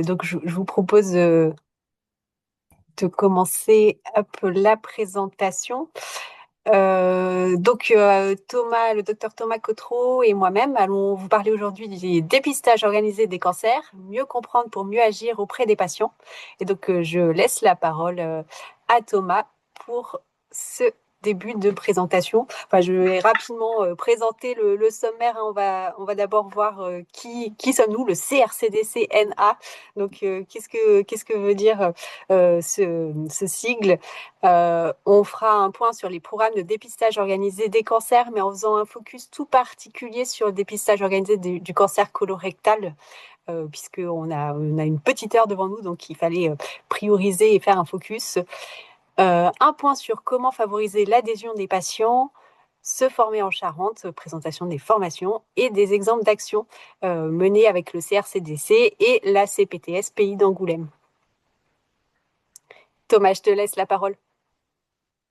Donc, je vous propose de commencer la présentation. Thomas, le docteur Thomas Cotreau et moi-même allons vous parler aujourd'hui du dépistage organisé des cancers, mieux comprendre pour mieux agir auprès des patients. Et donc, je laisse la parole à Thomas pour ce début de présentation. Enfin, je vais rapidement présenter le sommaire. On va d'abord voir qui sommes-nous, le CRCDC-NA. Donc, qu'est-ce que veut dire ce sigle? On fera un point sur les programmes de dépistage organisé des cancers, mais en faisant un focus tout particulier sur le dépistage organisé du cancer colorectal, on a une petite heure devant nous, donc il fallait prioriser et faire un focus. Un point sur comment favoriser l'adhésion des patients, se former en Charente, présentation des formations et des exemples d'actions menées avec le CRCDC et la CPTS Pays d'Angoulême. Thomas, je te laisse la parole.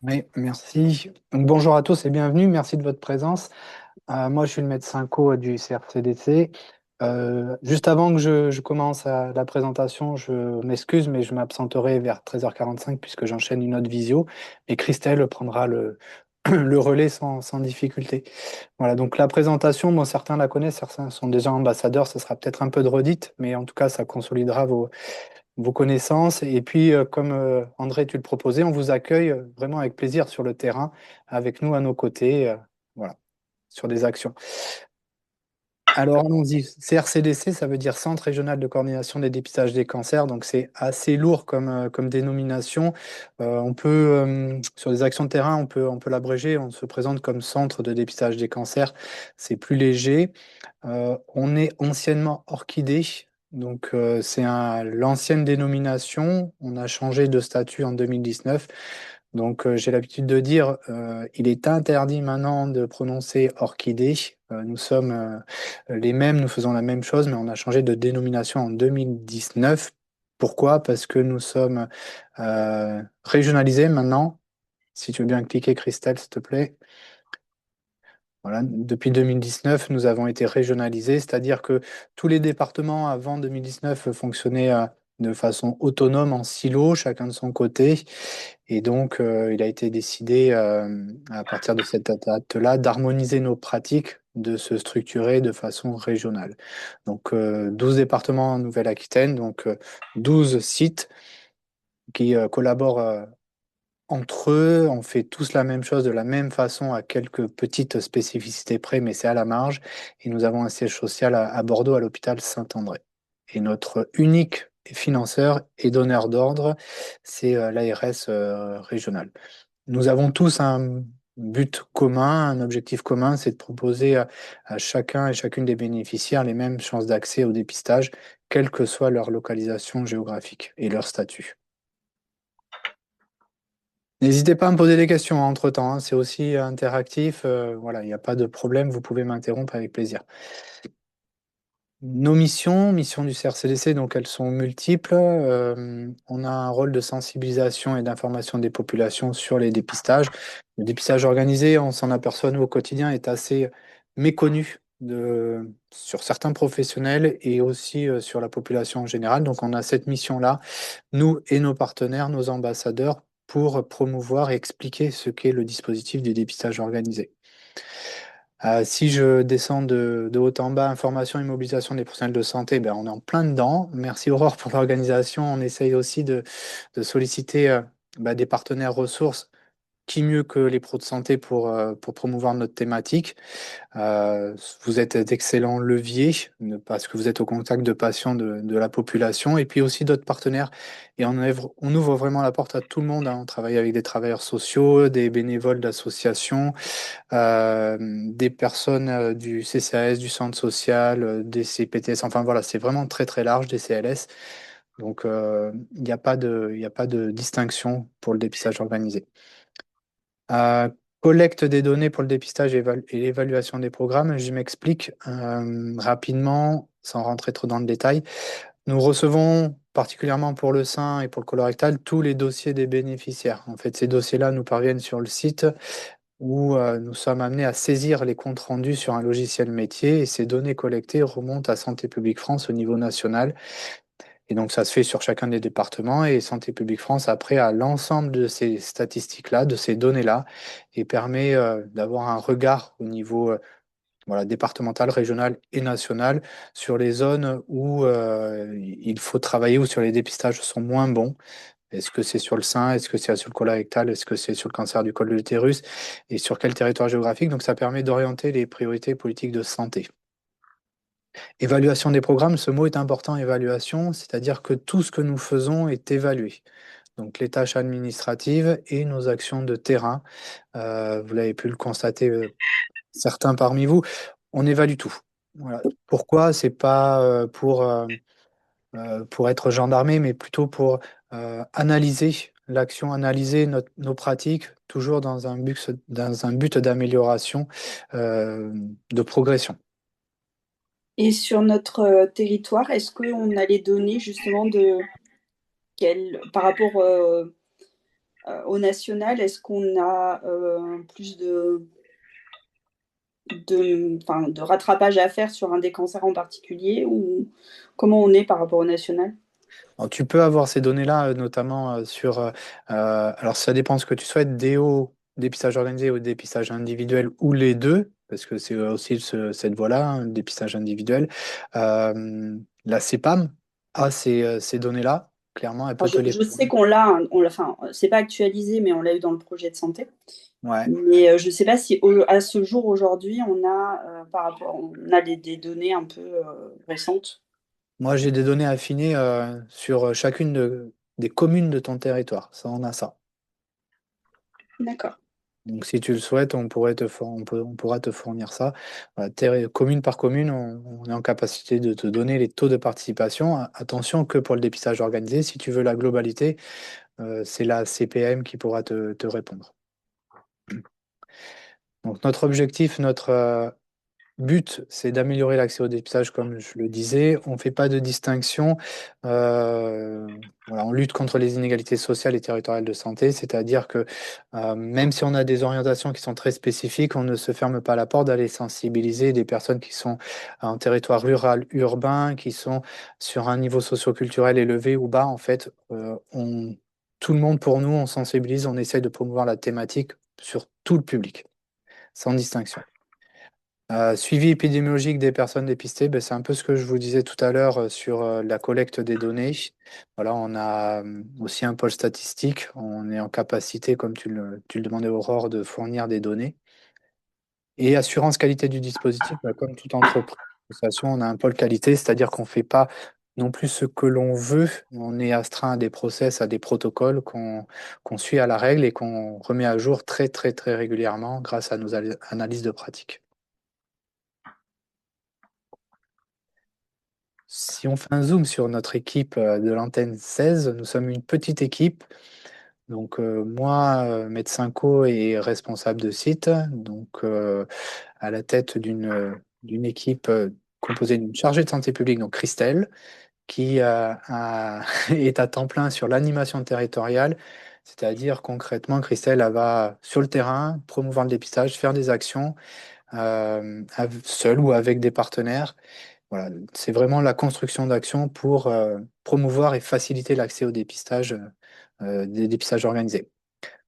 Oui, merci. Donc, bonjour à tous et bienvenue. Merci de votre présence. Moi, je suis le médecin co du CRCDC. Juste avant que je commence la présentation, je m'excuse, mais je m'absenterai vers 13h45 puisque j'enchaîne une autre visio. Et Christelle prendra le relais sans difficulté. Voilà, donc la présentation, bon, certains la connaissent, certains sont déjà ambassadeurs, ce sera peut-être un peu de redite, mais en tout cas, ça consolidera vos connaissances. Et puis, comme André, tu le proposais, on vous accueille vraiment avec plaisir sur le terrain, avec nous à nos côtés, voilà, sur des actions. Alors, allons-y. CRCDC, ça veut dire Centre régional de coordination des dépistages des cancers. Donc, c'est assez lourd comme dénomination. Sur des actions de terrain, on peut l'abréger. On se présente comme Centre de dépistage des cancers. C'est plus léger. On est anciennement Orchidée, donc l'ancienne dénomination. On a changé de statut en 2019. Donc j'ai l'habitude de dire, il est interdit maintenant de prononcer Orchidée. Nous sommes les mêmes, nous faisons la même chose, mais on a changé de dénomination en 2019. Pourquoi? Parce que nous sommes régionalisés maintenant. Si tu veux bien cliquer, Christelle, s'il te plaît. Voilà, depuis 2019, nous avons été régionalisés, c'est-à-dire que tous les départements avant 2019 fonctionnaient de façon autonome en silo, chacun de son côté. Et donc, il a été décidé, à partir de cette date-là, d'harmoniser nos pratiques, de se structurer de façon régionale. Donc, 12 départements en Nouvelle-Aquitaine, donc 12 sites qui collaborent entre eux, on fait tous la même chose de la même façon à quelques petites spécificités près, mais c'est à la marge. Et nous avons un siège social à Bordeaux, à l'hôpital Saint-André. Et notre unique financeur et donneur d'ordre, c'est l'ARS régional. Nous avons tous un but commun, un objectif commun, c'est de proposer à chacun et chacune des bénéficiaires les mêmes chances d'accès au dépistage, quelle que soit leur localisation géographique et leur statut. N'hésitez pas à me poser des questions entre-temps, hein, c'est aussi interactif. Voilà, il n'y a pas de problème, vous pouvez m'interrompre avec plaisir. Nos missions du CRCDC, donc elles sont multiples. On a un rôle de sensibilisation et d'information des populations sur les dépistages. Le dépistage organisé, on s'en aperçoit nous au quotidien, est assez méconnu sur certains professionnels et aussi sur la population en général. Donc on a cette mission-là, nous et nos partenaires, nos ambassadeurs, pour promouvoir et expliquer ce qu'est le dispositif du dépistage organisé. Si je descends de haut en bas, information et mobilisation des professionnels de santé, ben, on est en plein dedans. Merci Aurore pour l'organisation. On essaye aussi de solliciter des partenaires ressources. Qui mieux que les pros de santé pour promouvoir notre thématique? Vous êtes d'excellents leviers parce que vous êtes au contact de patients de la population et puis aussi d'autres partenaires. Et on ouvre vraiment la porte à tout le monde, hein. On travaille avec des travailleurs sociaux, des bénévoles d'associations, des personnes du CCAS, du centre social, des CPTS. Enfin voilà, c'est vraiment très très large, des CLS. Donc il n'y a pas de distinction pour le dépistage organisé. Euh, Collecte des données pour le dépistage et l'évaluation des programmes. Je m'explique rapidement, sans rentrer trop dans le détail. Nous recevons, particulièrement pour le sein et pour le colorectal, tous les dossiers des bénéficiaires. En fait, ces dossiers-là nous parviennent sur le site où nous sommes amenés à saisir les comptes rendus sur un logiciel métier et ces données collectées remontent à Santé publique France au niveau national. Et donc, ça se fait sur chacun des départements et Santé publique France, après, a l'ensemble de ces statistiques-là, de ces données-là, et permet d'avoir un regard au niveau voilà, départemental, régional et national sur les zones où il faut travailler, où sur les dépistages sont moins bons. Est-ce que c'est sur le sein? Est-ce que c'est sur le colorectal? Est-ce que c'est sur le cancer du col de l'utérus? Et sur quel territoire géographique? Donc, ça permet d'orienter les priorités politiques de santé. Évaluation des programmes, ce mot est important, évaluation, c'est-à-dire que tout ce que nous faisons est évalué. Donc les tâches administratives et nos actions de terrain, vous l'avez pu le constater, certains parmi vous, on évalue tout. Voilà. Pourquoi? C'est pas pour être gendarmé, mais plutôt pour analyser l'action, analyser nos pratiques, toujours dans un but d'amélioration, de progression. Et sur notre territoire, est-ce qu'on a les données justement par rapport au national, est-ce qu'on a plus enfin, de rattrapage à faire sur un des cancers en particulier ou comment on est par rapport au national? Alors, tu peux avoir ces données-là, notamment sur. Alors, ça dépend ce que tu souhaites, DO, dépistage organisé ou dépistage individuel, ou les deux, parce que c'est aussi cette voie-là, hein, dépistage individuel. La CEPAM a ces données-là, clairement, elle peut Alors, te les je sais fournir. qu'on l'a, hein, enfin, c'est pas actualisé, mais on l'a eu dans le projet de santé. Ouais. Mais je ne sais pas si à ce jour aujourd'hui, on a on a des données un peu récentes. Moi, j'ai des données affinées sur chacune des communes de ton territoire. Ça, on a ça. D'accord. Donc, si tu le souhaites, on pourra te fournir ça. Voilà, commune par commune, on est en capacité de te donner les taux de participation. Attention que pour le dépistage organisé, si tu veux la globalité, c'est la CPM qui pourra te répondre. Donc, notre objectif, notre but, c'est d'améliorer l'accès au dépistage, comme je le disais. On ne fait pas de distinction. Voilà, on lutte contre les inégalités sociales et territoriales de santé, c'est-à-dire que même si on a des orientations qui sont très spécifiques, on ne se ferme pas la porte d'aller sensibiliser des personnes qui sont en territoire rural, urbain, qui sont sur un niveau socio-culturel élevé ou bas. En fait, tout le monde, pour nous, on sensibilise, on essaye de promouvoir la thématique sur tout le public, sans distinction. Suivi épidémiologique des personnes dépistées, ben, c'est un peu ce que je vous disais tout à l'heure sur la collecte des données. Voilà, on a aussi un pôle statistique. On est en capacité, comme tu le demandais, Aurore, de fournir des données. Et assurance qualité du dispositif, ben, comme toute entreprise, association, on a un pôle qualité, c'est-à-dire qu'on ne fait pas non plus ce que l'on veut. On est astreint à des process, à des protocoles qu'on suit à la règle et qu'on remet à jour très, très, très régulièrement grâce à nos analyses de pratique. Si on fait un zoom sur notre équipe de l'antenne 16, nous sommes une petite équipe. Donc moi, médecin co et responsable de site, donc à la tête d'une équipe composée d'une chargée de santé publique, donc Christelle, qui est à temps plein sur l'animation territoriale, c'est-à-dire concrètement, Christelle, elle va sur le terrain promouvoir le dépistage, faire des actions seule ou avec des partenaires. Voilà, c'est vraiment la construction d'actions pour promouvoir et faciliter l'accès au dépistage, des dépistages organisés.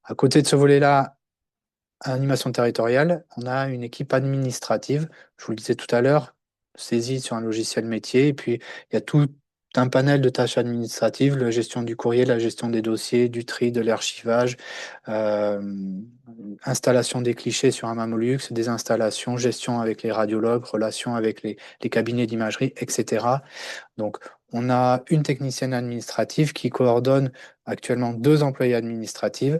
À côté de ce volet-là, animation territoriale, on a une équipe administrative, je vous le disais tout à l'heure, saisie sur un logiciel métier, et puis il y a tout un panel de tâches administratives, la gestion du courrier, la gestion des dossiers, du tri, de l'archivage, euh, installation des clichés sur un Mamolux, des installations, gestion avec les radiologues, relations avec les cabinets d'imagerie, etc. Donc, on a une technicienne administrative qui coordonne actuellement deux employés administratifs.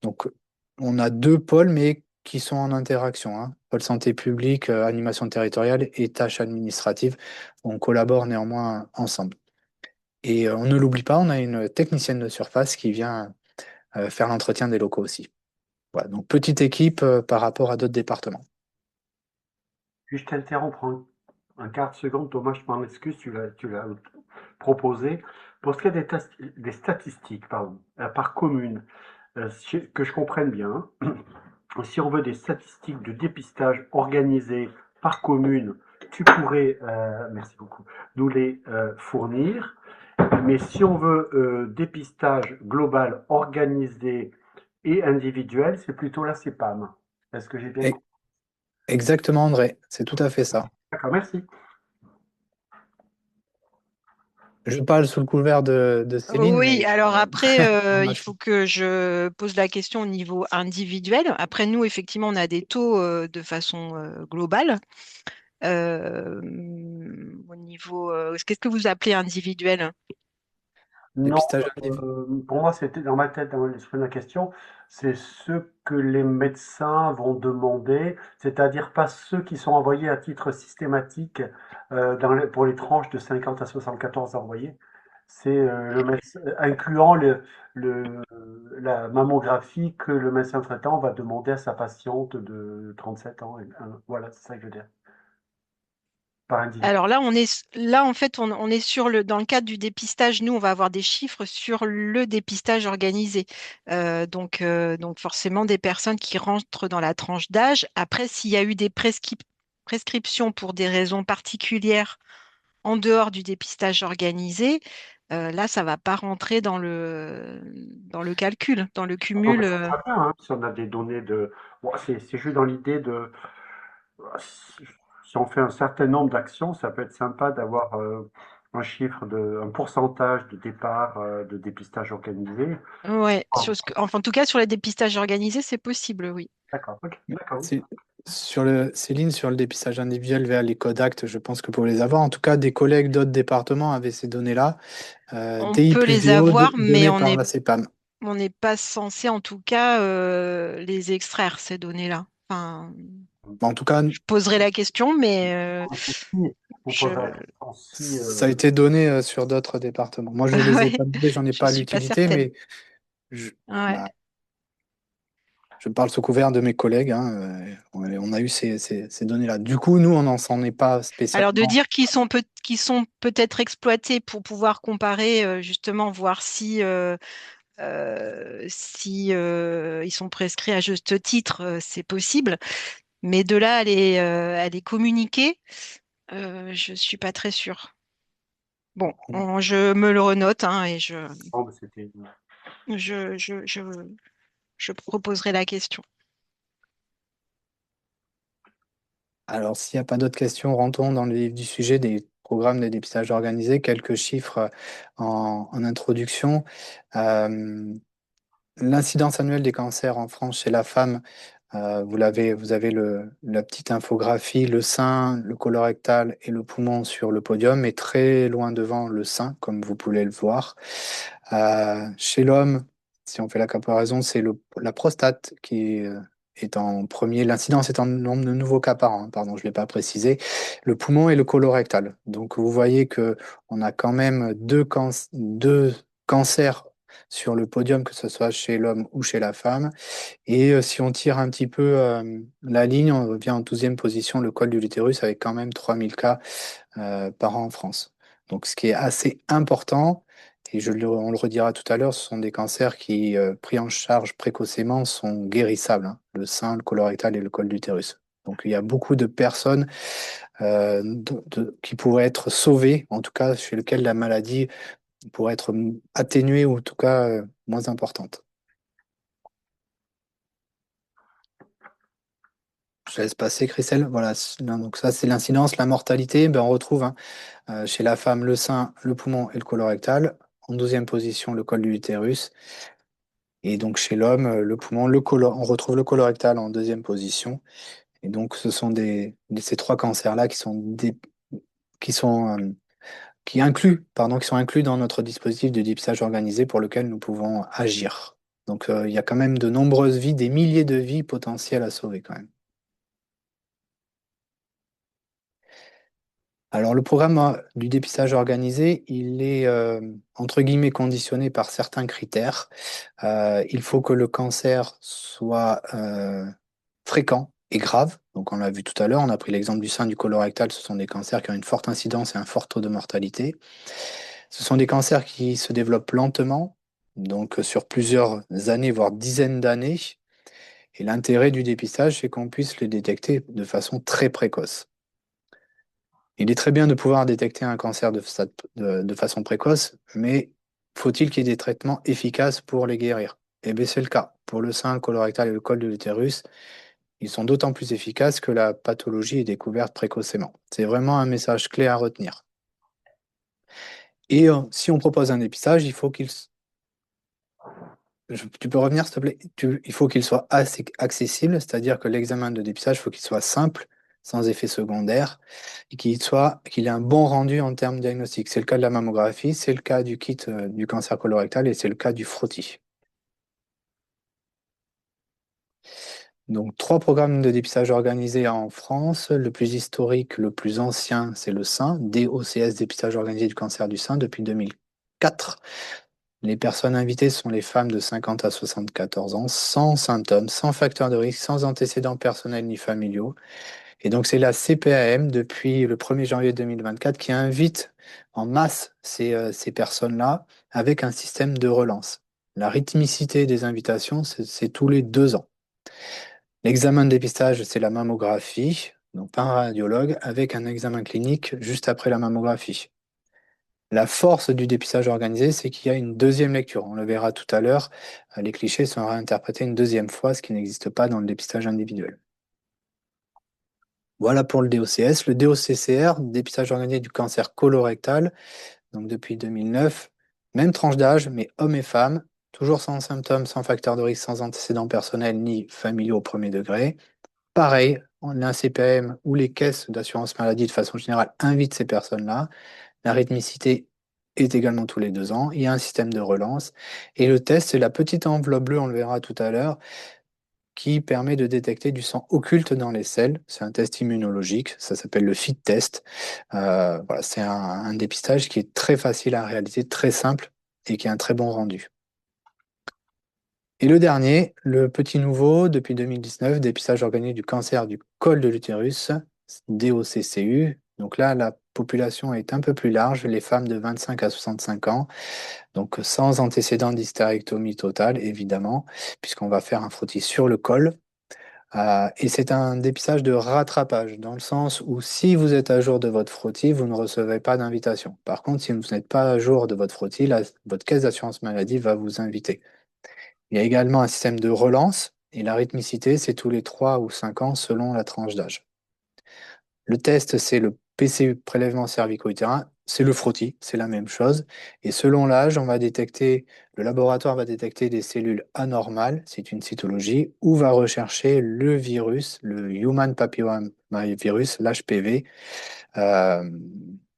Donc, on a deux pôles, mais qui sont en interaction, hein. Pôle santé publique, animation territoriale et tâches administratives. On collabore néanmoins ensemble. Et on ne l'oublie pas, on a une technicienne de surface qui vient faire l'entretien des locaux aussi. Voilà, donc petite équipe par rapport à d'autres départements. Puis-je t'interrompre un quart de seconde, Thomas, je m'en excuse, tu l'as proposé. Pour ce qui est des statistiques pardon, par commune, que je comprenne bien, si on veut des statistiques de dépistage organisées par commune, tu pourrais, merci beaucoup, nous les fournir. Mais si on veut dépistage global, organisé et individuel, c'est plutôt la CEPAM. Est-ce que j'ai bien E- compris? Exactement, André, c'est tout à fait ça. D'accord, merci. Je parle sous le couvert de Céline, Oui, mais alors après, on a- il faut que je pose la question au niveau individuel. Après, nous, effectivement, on a des taux de façon globale. Au niveau, qu'est-ce que vous appelez individuel? Non, dépistage individuel. pour moi, c'était dans ma tête, dans l'esprit de la question, c'est ce que les médecins vont demander, c'est-à-dire pas ceux qui sont envoyés à titre systématique pour les tranches de 50 à 74 envoyés. C'est le médecin, incluant le- la mammographie que le médecin traitant va demander à sa patiente de 37 ans. Voilà, c'est ça que je veux dire, par individu. Alors là en fait on est dans le cadre du dépistage. Nous on va avoir des chiffres sur le dépistage organisé. Donc forcément des personnes qui rentrent dans la tranche d'âge. Après s'il y a eu des prescriptions pour des raisons particulières en dehors du dépistage organisé, là ça va pas rentrer dans le calcul, dans le Donc, cumul. ça serait bien, hein, si on a des données de. Bon, c'est juste dans l'idée de. Si si on fait un certain nombre d'actions, ça peut être sympa d'avoir un chiffre un pourcentage de départ de dépistage organisé. Ouais, Ah, enfin, en tout cas sur le dépistage organisé c'est possible, oui. d'accord, ok, d'accord, oui. Céline, sur le dépistage individuel vers les codes actes, je pense que vous pouvez les avoir. En tout cas, des collègues d'autres départements avaient ces données-là. On DI peut plus les VO avoir, mais données par la CEPAM. on n'est pas censé, en tout cas, les extraire, ces données-là. Enfin, En tout cas, je poserai la question, mais Si on je... posera la question, si, ça a été donné sur d'autres départements. Moi, je les ai ouais, pas demandés, j'en ai je pas suis pas l'utilité, certaine. mais je, Ouais. bah, je parle sous couvert de mes collègues, hein, on a eu ces données-là. Du coup, nous, on n'en s'en est pas Alors, de spécialement. dire qu'ils sont peut-être exploités pour pouvoir comparer, justement, voir si ils sont prescrits à juste titre, c'est possible. Mais de là à les communiquer, je suis pas très sûre. Bon, je me le renote hein, et bon, bah, c'était. je, je, je, je proposerai la question. Alors, s'il n'y a pas d'autres questions, rentrons dans le vif du sujet des programmes de dépistage organisé. Quelques chiffres en introduction. Euh, L'incidence annuelle des cancers en France chez la femme, vous avez la petite infographie, le sein, le colorectal et le poumon sur le podium, et très loin devant le sein, comme vous pouvez le voir. Chez l'homme, si on fait la comparaison, c'est la prostate qui est en premier. L'incidence est en nombre de nouveaux cas par an, hein, pardon, je ne l'ai pas précisé. Le poumon et le colorectal. Donc vous voyez que on a quand même deux cancers sur le podium, que ce soit chez l'homme ou chez la femme. Et si on tire un petit peu la ligne, on revient en 12e position, le col de l'utérus, avec quand même 3000 cas par an en France. Donc ce qui est assez important, et on le redira tout à l'heure, ce sont des cancers qui, pris en charge précocement, sont guérissables, hein, le sein, le colorectal et le col de l'utérus. Donc il y a beaucoup de personnes qui pourraient être sauvées, en tout cas chez lesquelles la maladie pourrait être atténuée ou en tout cas moins importante. Je laisse passer, Christelle. Voilà, donc ça c'est l'incidence, la mortalité. Ben, on retrouve hein, chez la femme le sein, le poumon et le colorectal. En 12e position, le col de l'utérus. Et donc chez l'homme, le poumon, on retrouve le colorectal en 2e position. Et donc ce sont ces trois cancers-là qui sont, qui sont inclus dans notre dispositif de dépistage organisé pour lequel nous pouvons agir. Donc il y a quand même de nombreuses vies, des milliers de vies potentielles à sauver quand même. Alors, le programme du dépistage organisé, il est entre guillemets conditionné par certains critères. Il faut que le cancer soit fréquent et grave. Donc, on l'a vu tout à l'heure, on a pris l'exemple du sein, du colorectal. Ce sont des cancers qui ont une forte incidence et un fort taux de mortalité. Ce sont des cancers qui se développent lentement, donc sur plusieurs années, voire dizaines d'années. Et l'intérêt du dépistage, c'est qu'on puisse les détecter de façon très précoce. Il est très bien de pouvoir détecter un cancer de façon précoce, mais faut-il qu'il y ait des traitements efficaces pour les guérir? Eh bien, c'est le cas. Pour le sein, le colorectal et le col de l'utérus, ils sont d'autant plus efficaces que la pathologie est découverte précocement. C'est vraiment un message clé à retenir. Et si on propose un dépistage, il faut tu peux revenir, s'il te plaît? Il faut qu'il soit assez accessible, c'est-à-dire que l'examen de dépistage, il faut qu'il soit simple, sans effet secondaire, et qu'il ait un bon rendu en termes diagnostiques. C'est le cas de la mammographie, c'est le cas du kit du cancer colorectal et c'est le cas du frottis. Donc, 3 programmes de dépistage organisés en France. Le plus historique, le plus ancien, c'est le sein, DOCS, dépistage organisé du cancer du sein, depuis 2004. Les personnes invitées sont les femmes de 50 à 74 ans, sans symptômes, sans facteur de risque, sans antécédents personnels ni familiaux. Et donc, c'est la CPAM, depuis le 1er janvier 2024, qui invite en masse ces personnes-là avec un système de relance. La rythmicité des invitations, c'est tous les 2 ans. L'examen de dépistage, c'est la mammographie, donc par un radiologue, avec un examen clinique juste après la mammographie. La force du dépistage organisé, c'est qu'il y a une deuxième lecture. On le verra tout à l'heure, les clichés sont réinterprétés une deuxième fois, ce qui n'existe pas dans le dépistage individuel. Voilà pour le DOCS. Le DOCCR, dépistage organisé du cancer colorectal, donc depuis 2009, même tranche d'âge, mais hommes et femmes, toujours sans symptômes, sans facteur de risque, sans antécédents personnels ni familiaux au premier degré. Pareil, on a un CPM où les caisses d'assurance maladie, de façon générale, invitent ces personnes-là. La rythmicité est également tous les 2 ans. Il y a un système de relance. Et le test, c'est la petite enveloppe bleue, on le verra tout à l'heure, qui permet de détecter du sang occulte dans les selles. C'est un test immunologique, ça s'appelle le FIT test. Voilà, c'est un dépistage qui est très facile à réaliser, très simple et qui a un très bon rendu. Et le dernier, le petit nouveau, depuis 2019, dépistage organisé du cancer du col de l'utérus, DOCCU. Donc là, la population est un peu plus large, les femmes de 25 à 65 ans, donc sans antécédent d'hystérectomie totale, évidemment, puisqu'on va faire un frottis sur le col. Et c'est un dépistage de rattrapage, dans le sens où si vous êtes à jour de votre frottis, vous ne recevez pas d'invitation. Par contre, si vous n'êtes pas à jour de votre frottis, votre caisse d'assurance maladie va vous inviter. Il y a également un système de relance et la rythmicité, c'est tous les 3 ou 5 ans selon la tranche d'âge. Le test, c'est le PCU, prélèvement cervico-utérin, c'est le frottis, c'est la même chose. Et selon l'âge, le laboratoire va détecter des cellules anormales, c'est une cytologie, ou va rechercher le virus, le Human Papillomavirus, l'HPV, euh,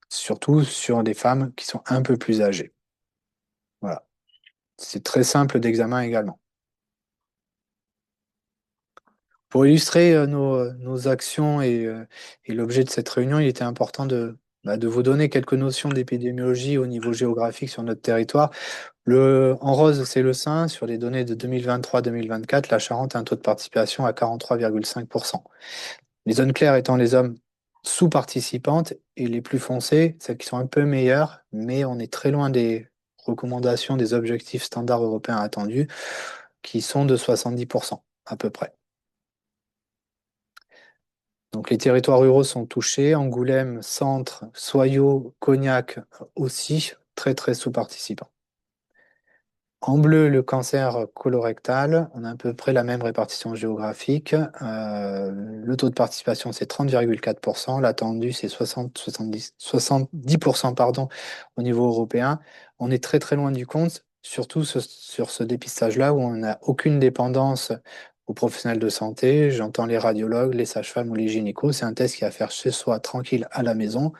surtout sur des femmes qui sont un peu plus âgées. Voilà. C'est très simple d'examen également. Pour illustrer nos actions et l'objet de cette réunion, il était important de vous donner quelques notions d'épidémiologie au niveau géographique sur notre territoire. En rose, c'est le sein. Sur les données de 2023-2024, la Charente a un taux de participation à 43,5%. Les zones claires étant les hommes sous-participantes et les plus foncées, celles qui sont un peu meilleures, mais on est très loin des recommandations, des objectifs standards européens attendus, qui sont de 70% à peu près. Donc les territoires ruraux sont touchés, Angoulême, Centre, Soyaux, Cognac aussi, très très sous-participants. En bleu, le cancer colorectal, on a à peu près la même répartition géographique. Le taux de participation, c'est 30,4%. L'attendu, c'est 70% pardon, au niveau européen. On est très très loin du compte, surtout sur ce dépistage-là où on n'a aucune dépendance aux professionnels de santé. J'entends les radiologues, les sages-femmes ou les gynécos. C'est un test qui va faire chez soi, tranquille, à la maison.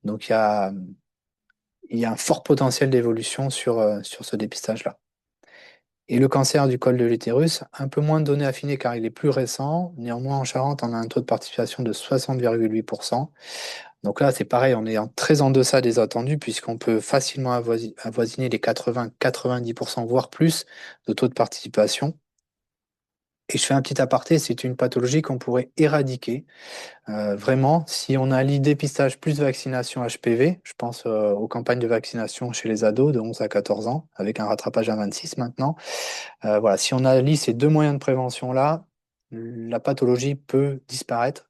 Donc il y a un fort potentiel d'évolution sur ce dépistage-là. Et le cancer du col de l'utérus, un peu moins de données affinées car il est plus récent. Néanmoins, en Charente, on a un taux de participation de 60,8%. Donc là, c'est pareil, on est très en deçà des attendus puisqu'on peut facilement avoisiner les 80-90%, voire plus de taux de participation. Et je fais un petit aparté, c'est une pathologie qu'on pourrait éradiquer. Vraiment, si on a l'e-dépistage plus vaccination HPV, je pense aux campagnes de vaccination chez les ados de 11 à 14 ans, avec un rattrapage à 26 maintenant. Voilà, si on allie ces 2 moyens de prévention-là, la pathologie peut disparaître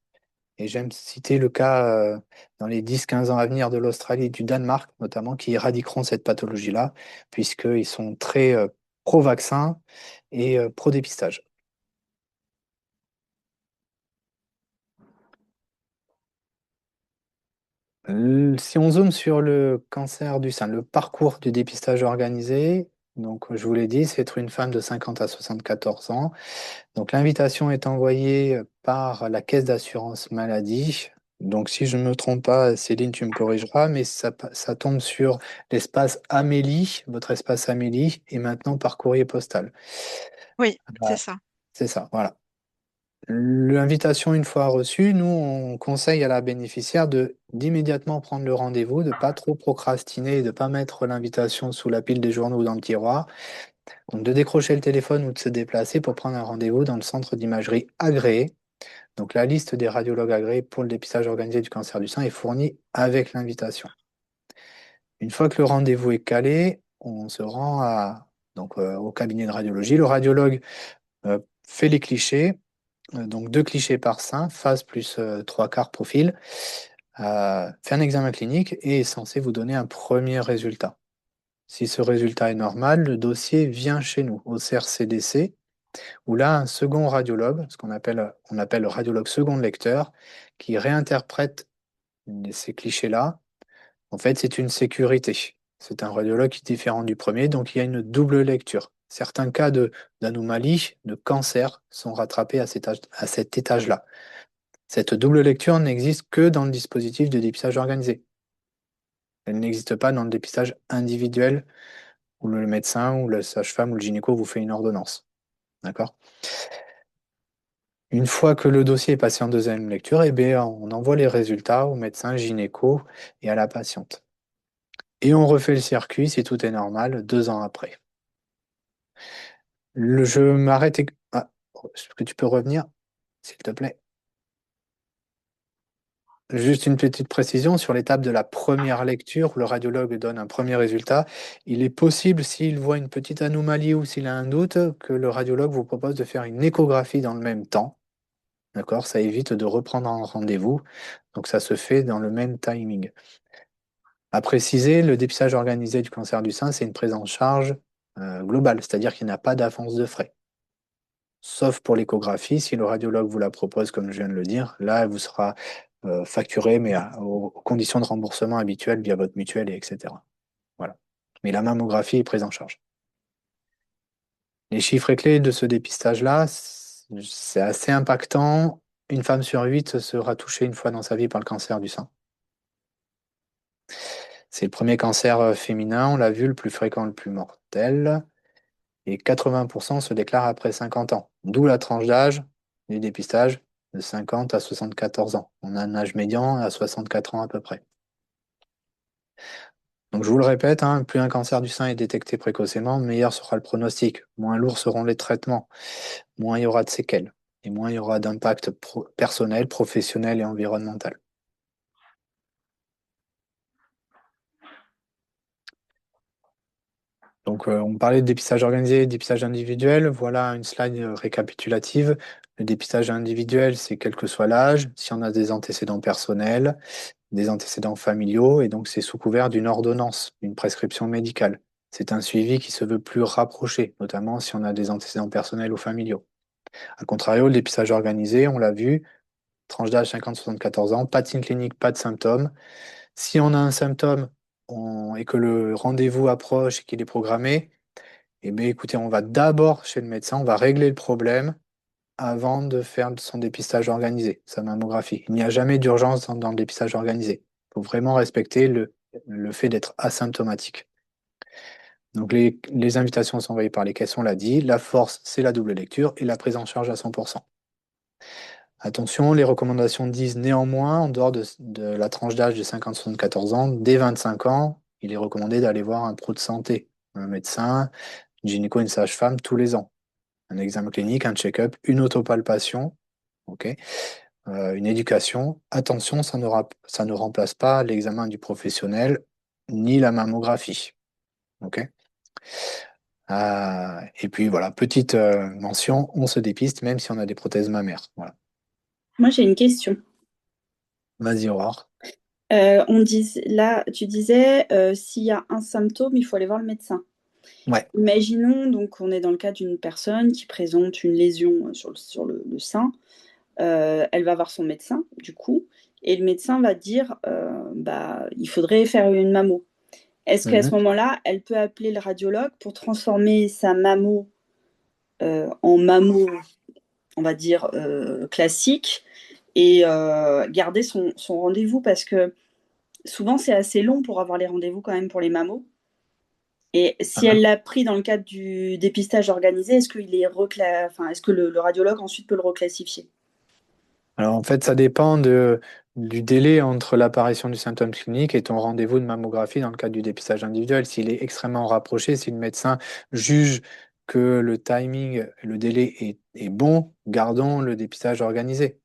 Et j'aime citer le cas dans les 10-15 ans à venir de l'Australie et du Danemark, notamment, qui éradiqueront cette pathologie-là, puisqu'ils sont très pro-vaccin et pro-dépistage. Si on zoome sur le cancer du sein, le parcours du dépistage organisé, donc je vous l'ai dit, c'est être une femme de 50 à 74 ans. Donc l'invitation est envoyée par la caisse d'assurance maladie. Donc si je ne me trompe pas, Céline, tu me corrigeras, mais ça tombe sur l'espace Amélie, votre espace Amélie, et maintenant par courrier postal. Oui, c'est Ah, ça. c'est ça, voilà. L'invitation, une fois reçue, nous, on conseille à la bénéficiaire de d'immédiatement prendre le rendez-vous, de ne pas trop procrastiner, de ne pas mettre l'invitation sous la pile des journaux ou dans le tiroir. Donc, de décrocher le téléphone ou de se déplacer pour prendre un rendez-vous dans le centre d'imagerie agréé. Donc, la liste des radiologues agréés pour le dépistage organisé du cancer du sein est fournie avec l'invitation. Une fois que le rendez-vous est calé, on se rend au cabinet de radiologie. Le radiologue fait les clichés. Donc 2 clichés par sein, face plus 3/4 profil, fait un examen clinique et est censé vous donner un premier résultat. Si ce résultat est normal, le dossier vient chez nous, au CRCDC, où là, un second radiologue, on appelle le radiologue second lecteur, qui réinterprète ces clichés-là. En fait, c'est une sécurité. C'est un radiologue qui est différent du premier, donc il y a une double lecture. Certains cas d'anomalie, de cancer, sont rattrapés à cet étage-là. Cette double lecture n'existe que dans le dispositif de dépistage organisé. Elle n'existe pas dans le dépistage individuel où le médecin ou le sage-femme ou le gynéco vous fait une ordonnance. D'accord? Une fois que le dossier est passé en deuxième lecture, eh bien, on envoie les résultats au médecin gynéco et à la patiente. Et on refait le circuit, si tout est normal, 2 ans après. Je m'arrête. Ah, est-ce que tu peux revenir, s'il te plaît? Juste une petite précision sur l'étape de la première lecture où le radiologue donne un premier résultat. Il est possible, s'il voit une petite anomalie ou s'il a un doute, que le radiologue vous propose de faire une échographie dans le même temps. D'accord? Ça évite de reprendre un rendez-vous. Donc ça se fait dans le même timing. À préciser, le dépistage organisé du cancer du sein, c'est une prise en charge globale, c'est-à-dire qu'il n'y a pas d'avance de frais. Sauf pour l'échographie, si le radiologue vous la propose, comme je viens de le dire, là, elle vous sera facturée, mais aux conditions de remboursement habituelles via votre mutuelle, et etc. Voilà. Mais la mammographie est prise en charge. Les chiffres clés de ce dépistage-là, c'est assez impactant. Une femme sur 8 sera touchée une fois dans sa vie par le cancer du sein. C'est le premier cancer féminin, on l'a vu, le plus fréquent, le plus mortel. Et 80% se déclarent après 50 ans. D'où la tranche d'âge du dépistage de 50 à 74 ans. On a un âge médian à 64 ans à peu près. Donc je vous le répète, hein, plus un cancer du sein est détecté précocement, meilleur sera le pronostic, moins lourds seront les traitements, moins il y aura de séquelles, et moins il y aura d'impact personnel, professionnel et environnemental. Donc, on parlait de dépistage organisé, dépistage individuel. Voilà une slide récapitulative. Le dépistage individuel, c'est quel que soit l'âge, si on a des antécédents personnels, des antécédents familiaux, et donc c'est sous couvert d'une ordonnance, d'une prescription médicale. C'est un suivi qui se veut plus rapproché, notamment si on a des antécédents personnels ou familiaux. A contrario, le dépistage organisé, on l'a vu, tranche d'âge 50-74 ans, pas de signe clinique, pas de symptômes. Si on a un symptôme et que le rendez-vous approche et qu'il est programmé, eh bien, écoutez, on va d'abord chez le médecin, on va régler le problème avant de faire son dépistage organisé, sa mammographie. Il n'y a jamais d'urgence dans le dépistage organisé. Il faut vraiment respecter le fait d'être asymptomatique. Donc, les invitations sont envoyées par les caisses, on l'a dit. La force, c'est la double lecture et la prise en charge à 100%. Attention, les recommandations disent néanmoins, en dehors de la tranche d'âge de 50-74 ans, dès 25 ans, il est recommandé d'aller voir un pro de santé, un médecin, une gynéco, une sage-femme tous les ans. Un examen clinique, un check-up, une autopalpation, ok, une éducation. Attention, ça ne remplace pas l'examen du professionnel ni la mammographie. Ok. Et puis voilà, petite mention, on se dépiste même si on a des prothèses mammaires. Voilà. Moi, j'ai une question. Vas-y, Aurore. Là, tu disais, s'il y a un symptôme, il faut aller voir le médecin. Ouais. Imaginons, donc, on est dans le cas d'une personne qui présente une lésion sur le sein. Elle va voir son médecin, du coup, et le médecin va dire, bah, il faudrait faire une mammo. Est-ce qu'à ce Mhm. moment-là, elle peut appeler le radiologue pour transformer sa mammo en mammo, on va dire, classique, et garder son rendez-vous? Parce que souvent, c'est assez long pour avoir les rendez-vous quand même pour les mammos. Et si elle l'a pris dans le cadre du dépistage organisé, est-ce que le radiologue ensuite peut le reclassifier? Alors en fait, ça dépend du délai entre l'apparition du symptôme clinique et ton rendez-vous de mammographie dans le cadre du dépistage individuel. S'il est extrêmement rapproché, si le médecin juge que le timing, le délai est bon, gardons le dépistage organisé.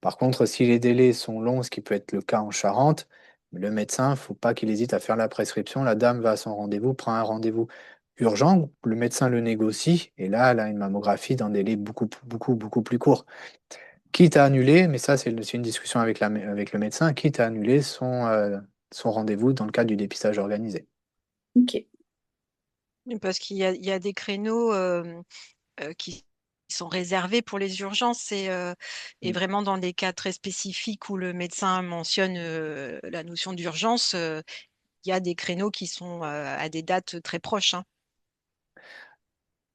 Par contre, si les délais sont longs, ce qui peut être le cas en Charente, le médecin, il ne faut pas qu'il hésite à faire la prescription. La dame va à son rendez-vous, prend un rendez-vous urgent, le médecin le négocie, et là, elle a une mammographie dans des délais beaucoup, beaucoup, beaucoup plus courts. Quitte à annuler, mais ça, c'est une discussion avec le médecin, quitte à annuler son rendez-vous dans le cadre du dépistage organisé. Ok. Parce qu'il y a des créneaux qui sont réservés pour les urgences et Mm. vraiment dans des cas très spécifiques où le médecin mentionne la notion d'urgence, il y a des créneaux qui sont à des dates très proches, hein.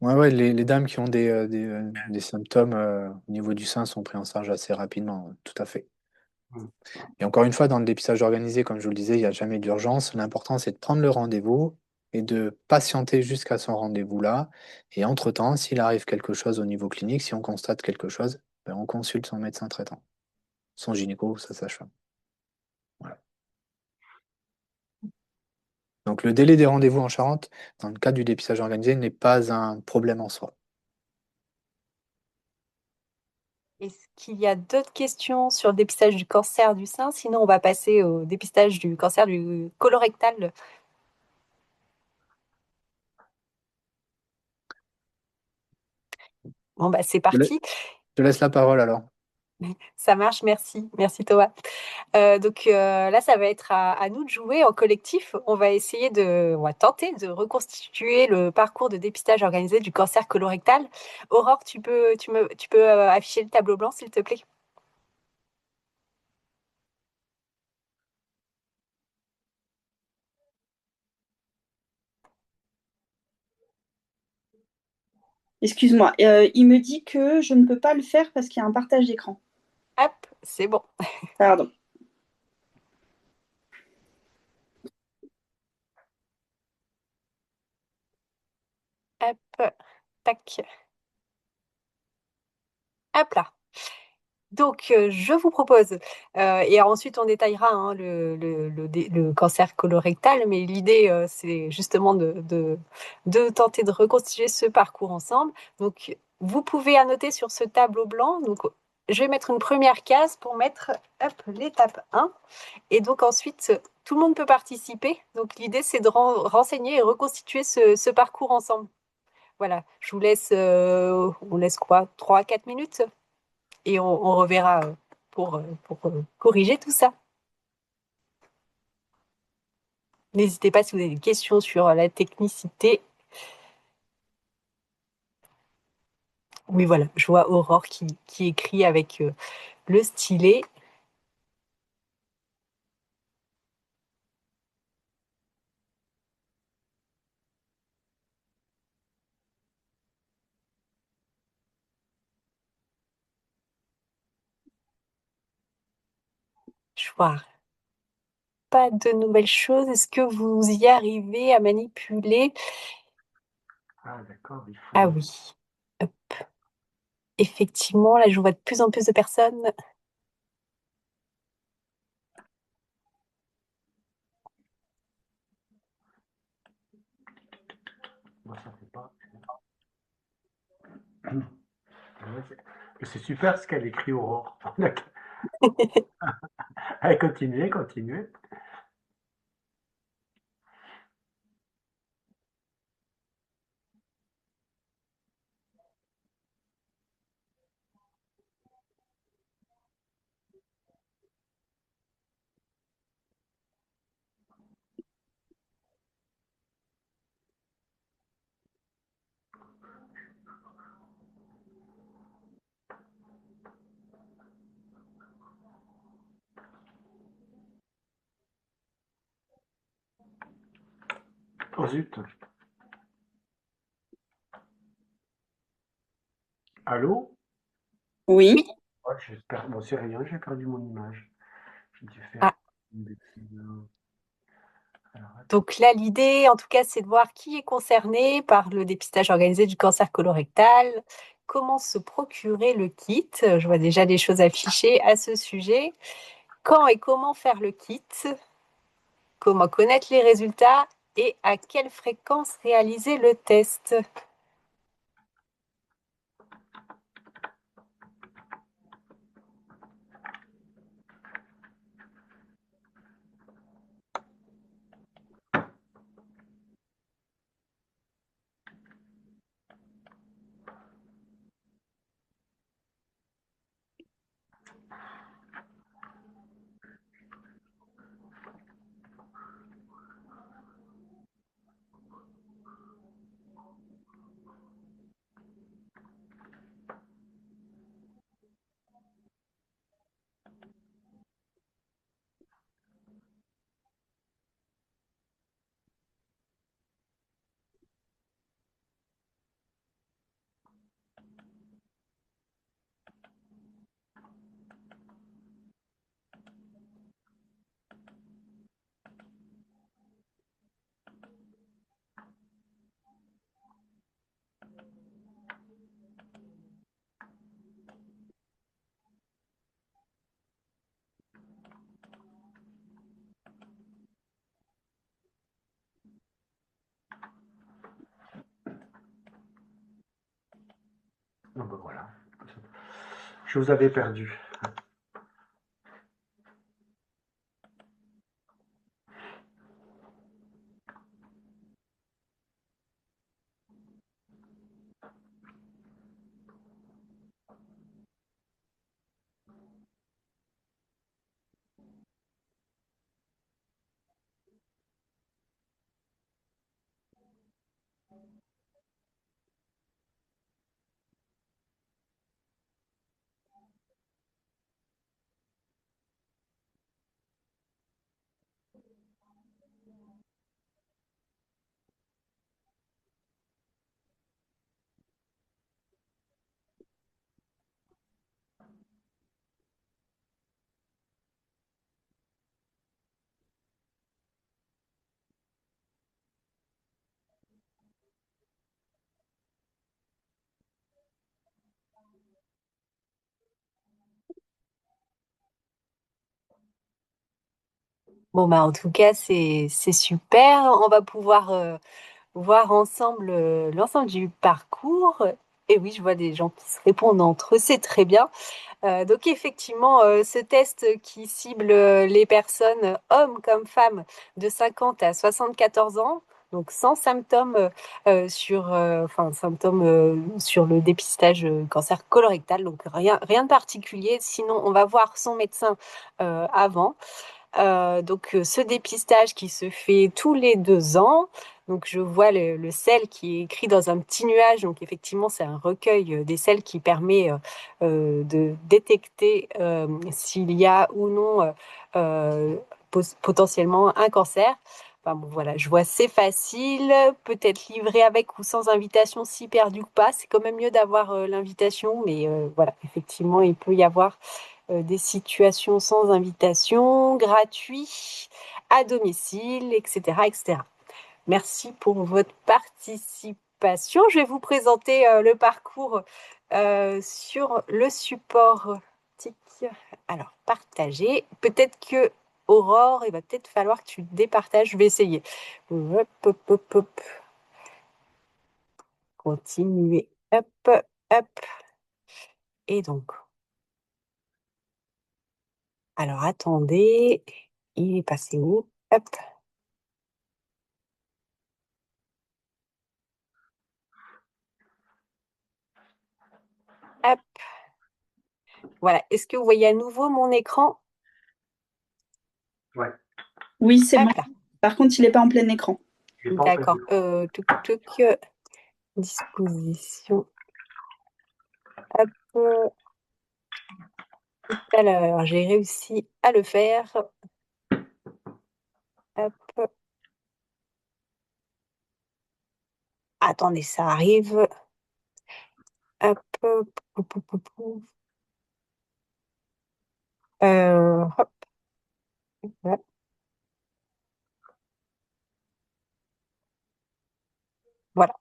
Ouais, ouais, les dames qui ont des symptômes au niveau du sein sont prises en charge assez rapidement, tout à fait. Mm. Et encore une fois, dans le dépistage organisé, comme je vous le disais, il n'y a jamais d'urgence. L'important, c'est de prendre le rendez-vous et de patienter jusqu'à son rendez-vous-là. Et entre-temps, s'il arrive quelque chose au niveau clinique, si on constate quelque chose, ben, on consulte son médecin traitant, son gynéco ou sa sage-femme. Voilà. Donc le délai des rendez-vous en Charente, dans le cadre du dépistage organisé, n'est pas un problème en soi. Est-ce qu'il y a d'autres questions sur le dépistage du cancer du sein? Sinon, on va passer au dépistage du cancer du colorectal. Bon, bah, c'est Je parti. te laisse la parole alors. Ça marche, merci. Merci Thomas. Là, ça va être à nous de jouer en collectif. On va tenter de reconstituer le parcours de dépistage organisé du cancer colorectal. Aurore, tu peux afficher le tableau blanc, s'il te plaît? Excuse-moi, il me dit que je ne peux pas le faire parce qu'il y a un partage d'écran. Hop, c'est bon. Pardon. Hop, tac. Hop là. Je vous propose, et ensuite on détaillera hein, le cancer colorectal, mais l'idée, c'est justement de tenter de reconstituer ce parcours ensemble. Donc, vous pouvez annoter sur ce tableau blanc. Donc, je vais mettre une première case pour mettre hop, l'étape 1. Et donc ensuite, tout le monde peut participer. Donc, l'idée, c'est de renseigner et reconstituer ce parcours ensemble. Voilà, je vous laisse, on laisse quoi, 3 à 4 minutes? Et on reverra pour corriger tout ça. N'hésitez pas si vous avez des questions sur la technicité. Oui, voilà, je vois Aurore qui écrit avec le stylet. Je vois pas de nouvelles choses. Est-ce que vous y arrivez à manipuler? Ah, d'accord, il Ah faut. oui, hop. Effectivement, là, je vois de plus en plus de personnes. Moi, ça fait pas. Ouais, c'est super ce qu'elle écrit, Aurore. Allez, continuez, continuez. Oh zut. Allô? Oui. Oui. Ouais, j'espère. Bon, c'est rien, j'ai perdu mon image. J'ai dû faire Ah, une bêtise. Alors, attends. donc là, l'idée, en tout cas, c'est de voir qui est concerné par le dépistage organisé du cancer colorectal, comment se procurer le kit. Je vois déjà des choses affichées à ce sujet. Quand et comment faire le kit, comment connaître les résultats et à quelle fréquence réaliser le test. Non, ben voilà. Je vous avais perdu. Bon, bah, en tout cas, c'est super. On va pouvoir voir ensemble l'ensemble du parcours. Et oui, je vois des gens qui se répondent entre eux, c'est très bien. Donc effectivement, ce test qui cible les personnes, hommes comme femmes, de 50 à 74 ans, donc sans symptômes, enfin, symptômes sur le dépistage cancer colorectal, donc rien de particulier. Sinon, on va voir son médecin avant. Donc ce dépistage qui se fait tous les 2 ans. Donc je vois le sel qui est écrit dans un petit nuage. Donc effectivement, c'est un recueil des sels qui permet de détecter s'il y a ou non potentiellement un cancer. Enfin bon, voilà, je vois c'est facile, peut-être livré avec ou sans invitation, si perdu ou pas. C'est quand même mieux d'avoir l'invitation, mais voilà, effectivement, il peut y avoir des situations sans invitation, gratuit, à domicile, etc., etc. Merci pour votre participation. Je vais vous présenter le parcours sur le support TIC. Alors, partager. Peut-être que Aurore, il va peut-être falloir que tu départages. Je vais essayer. Hop, hop, hop, hop. Continuer. Hop, hop. Et donc, alors attendez. Il est passé où? Hop, hop. Voilà. Est-ce que vous voyez à nouveau mon écran? Ouais, Oui, c'est bon. Hop là. Par contre, il n'est pas en plein écran. j'ai pas en fait D'accord. de. Tuk tuk. Disposition. Hop. Tout à l'heure, j'ai réussi à le faire. Hop. Attendez, ça arrive. Hop, pou, pou, pou, pou. Hop, voilà. Voilà.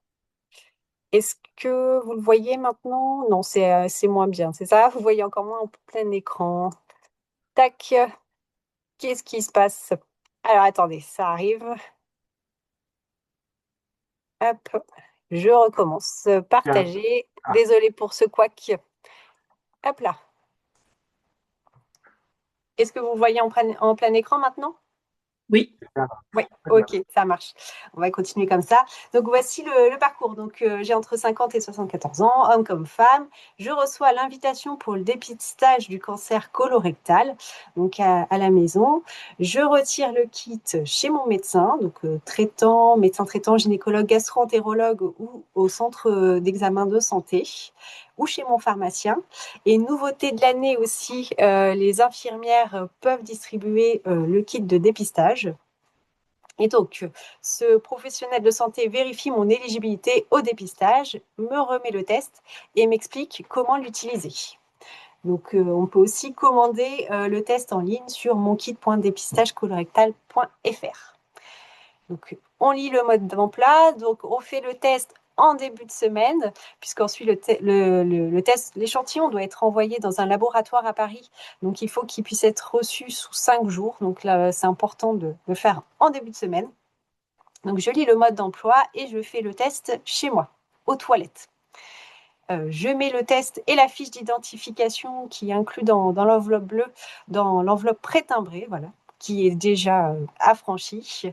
Est-ce que vous le voyez maintenant? Non, c'est moins bien, c'est ça? Vous voyez encore moins en plein écran. Tac, qu'est-ce qui se passe? Alors, attendez, ça arrive. Hop, je recommence. Partager. Ah. Désolée pour ce couac. Hop là. Est-ce que vous voyez en plein écran maintenant? Oui. Oui, ok, ça marche. On va continuer comme ça. Donc, voici le parcours. Donc, j'ai entre 50 et 74 ans, homme comme femme. Je reçois l'invitation pour le dépistage du cancer colorectal, donc à la maison. Je retire le kit chez mon médecin, donc médecin traitant, gynécologue, gastro-entérologue ou au centre d'examen de santé ou chez mon pharmacien. Et nouveauté de l'année aussi, les infirmières peuvent distribuer le kit de dépistage. Et donc, ce professionnel de santé vérifie mon éligibilité au dépistage, me remet le test et m'explique comment l'utiliser. Donc, on peut aussi commander le test en ligne sur monkit.dépistagecolorectal.fr. Donc, on lit le mode d'emploi. Donc, on fait le test en début de semaine, puisqu'ensuite le test, l'échantillon doit être envoyé dans un laboratoire à Paris. Donc, il faut qu'il puisse être reçu sous 5 jours. Donc, là, c'est important de le faire en début de semaine. Donc, je lis le mode d'emploi et je fais le test chez moi, aux toilettes. Je mets le test et la fiche d'identification qui est inclus dans l'enveloppe bleue, dans l'enveloppe pré-timbrée, voilà, qui est déjà affranchie.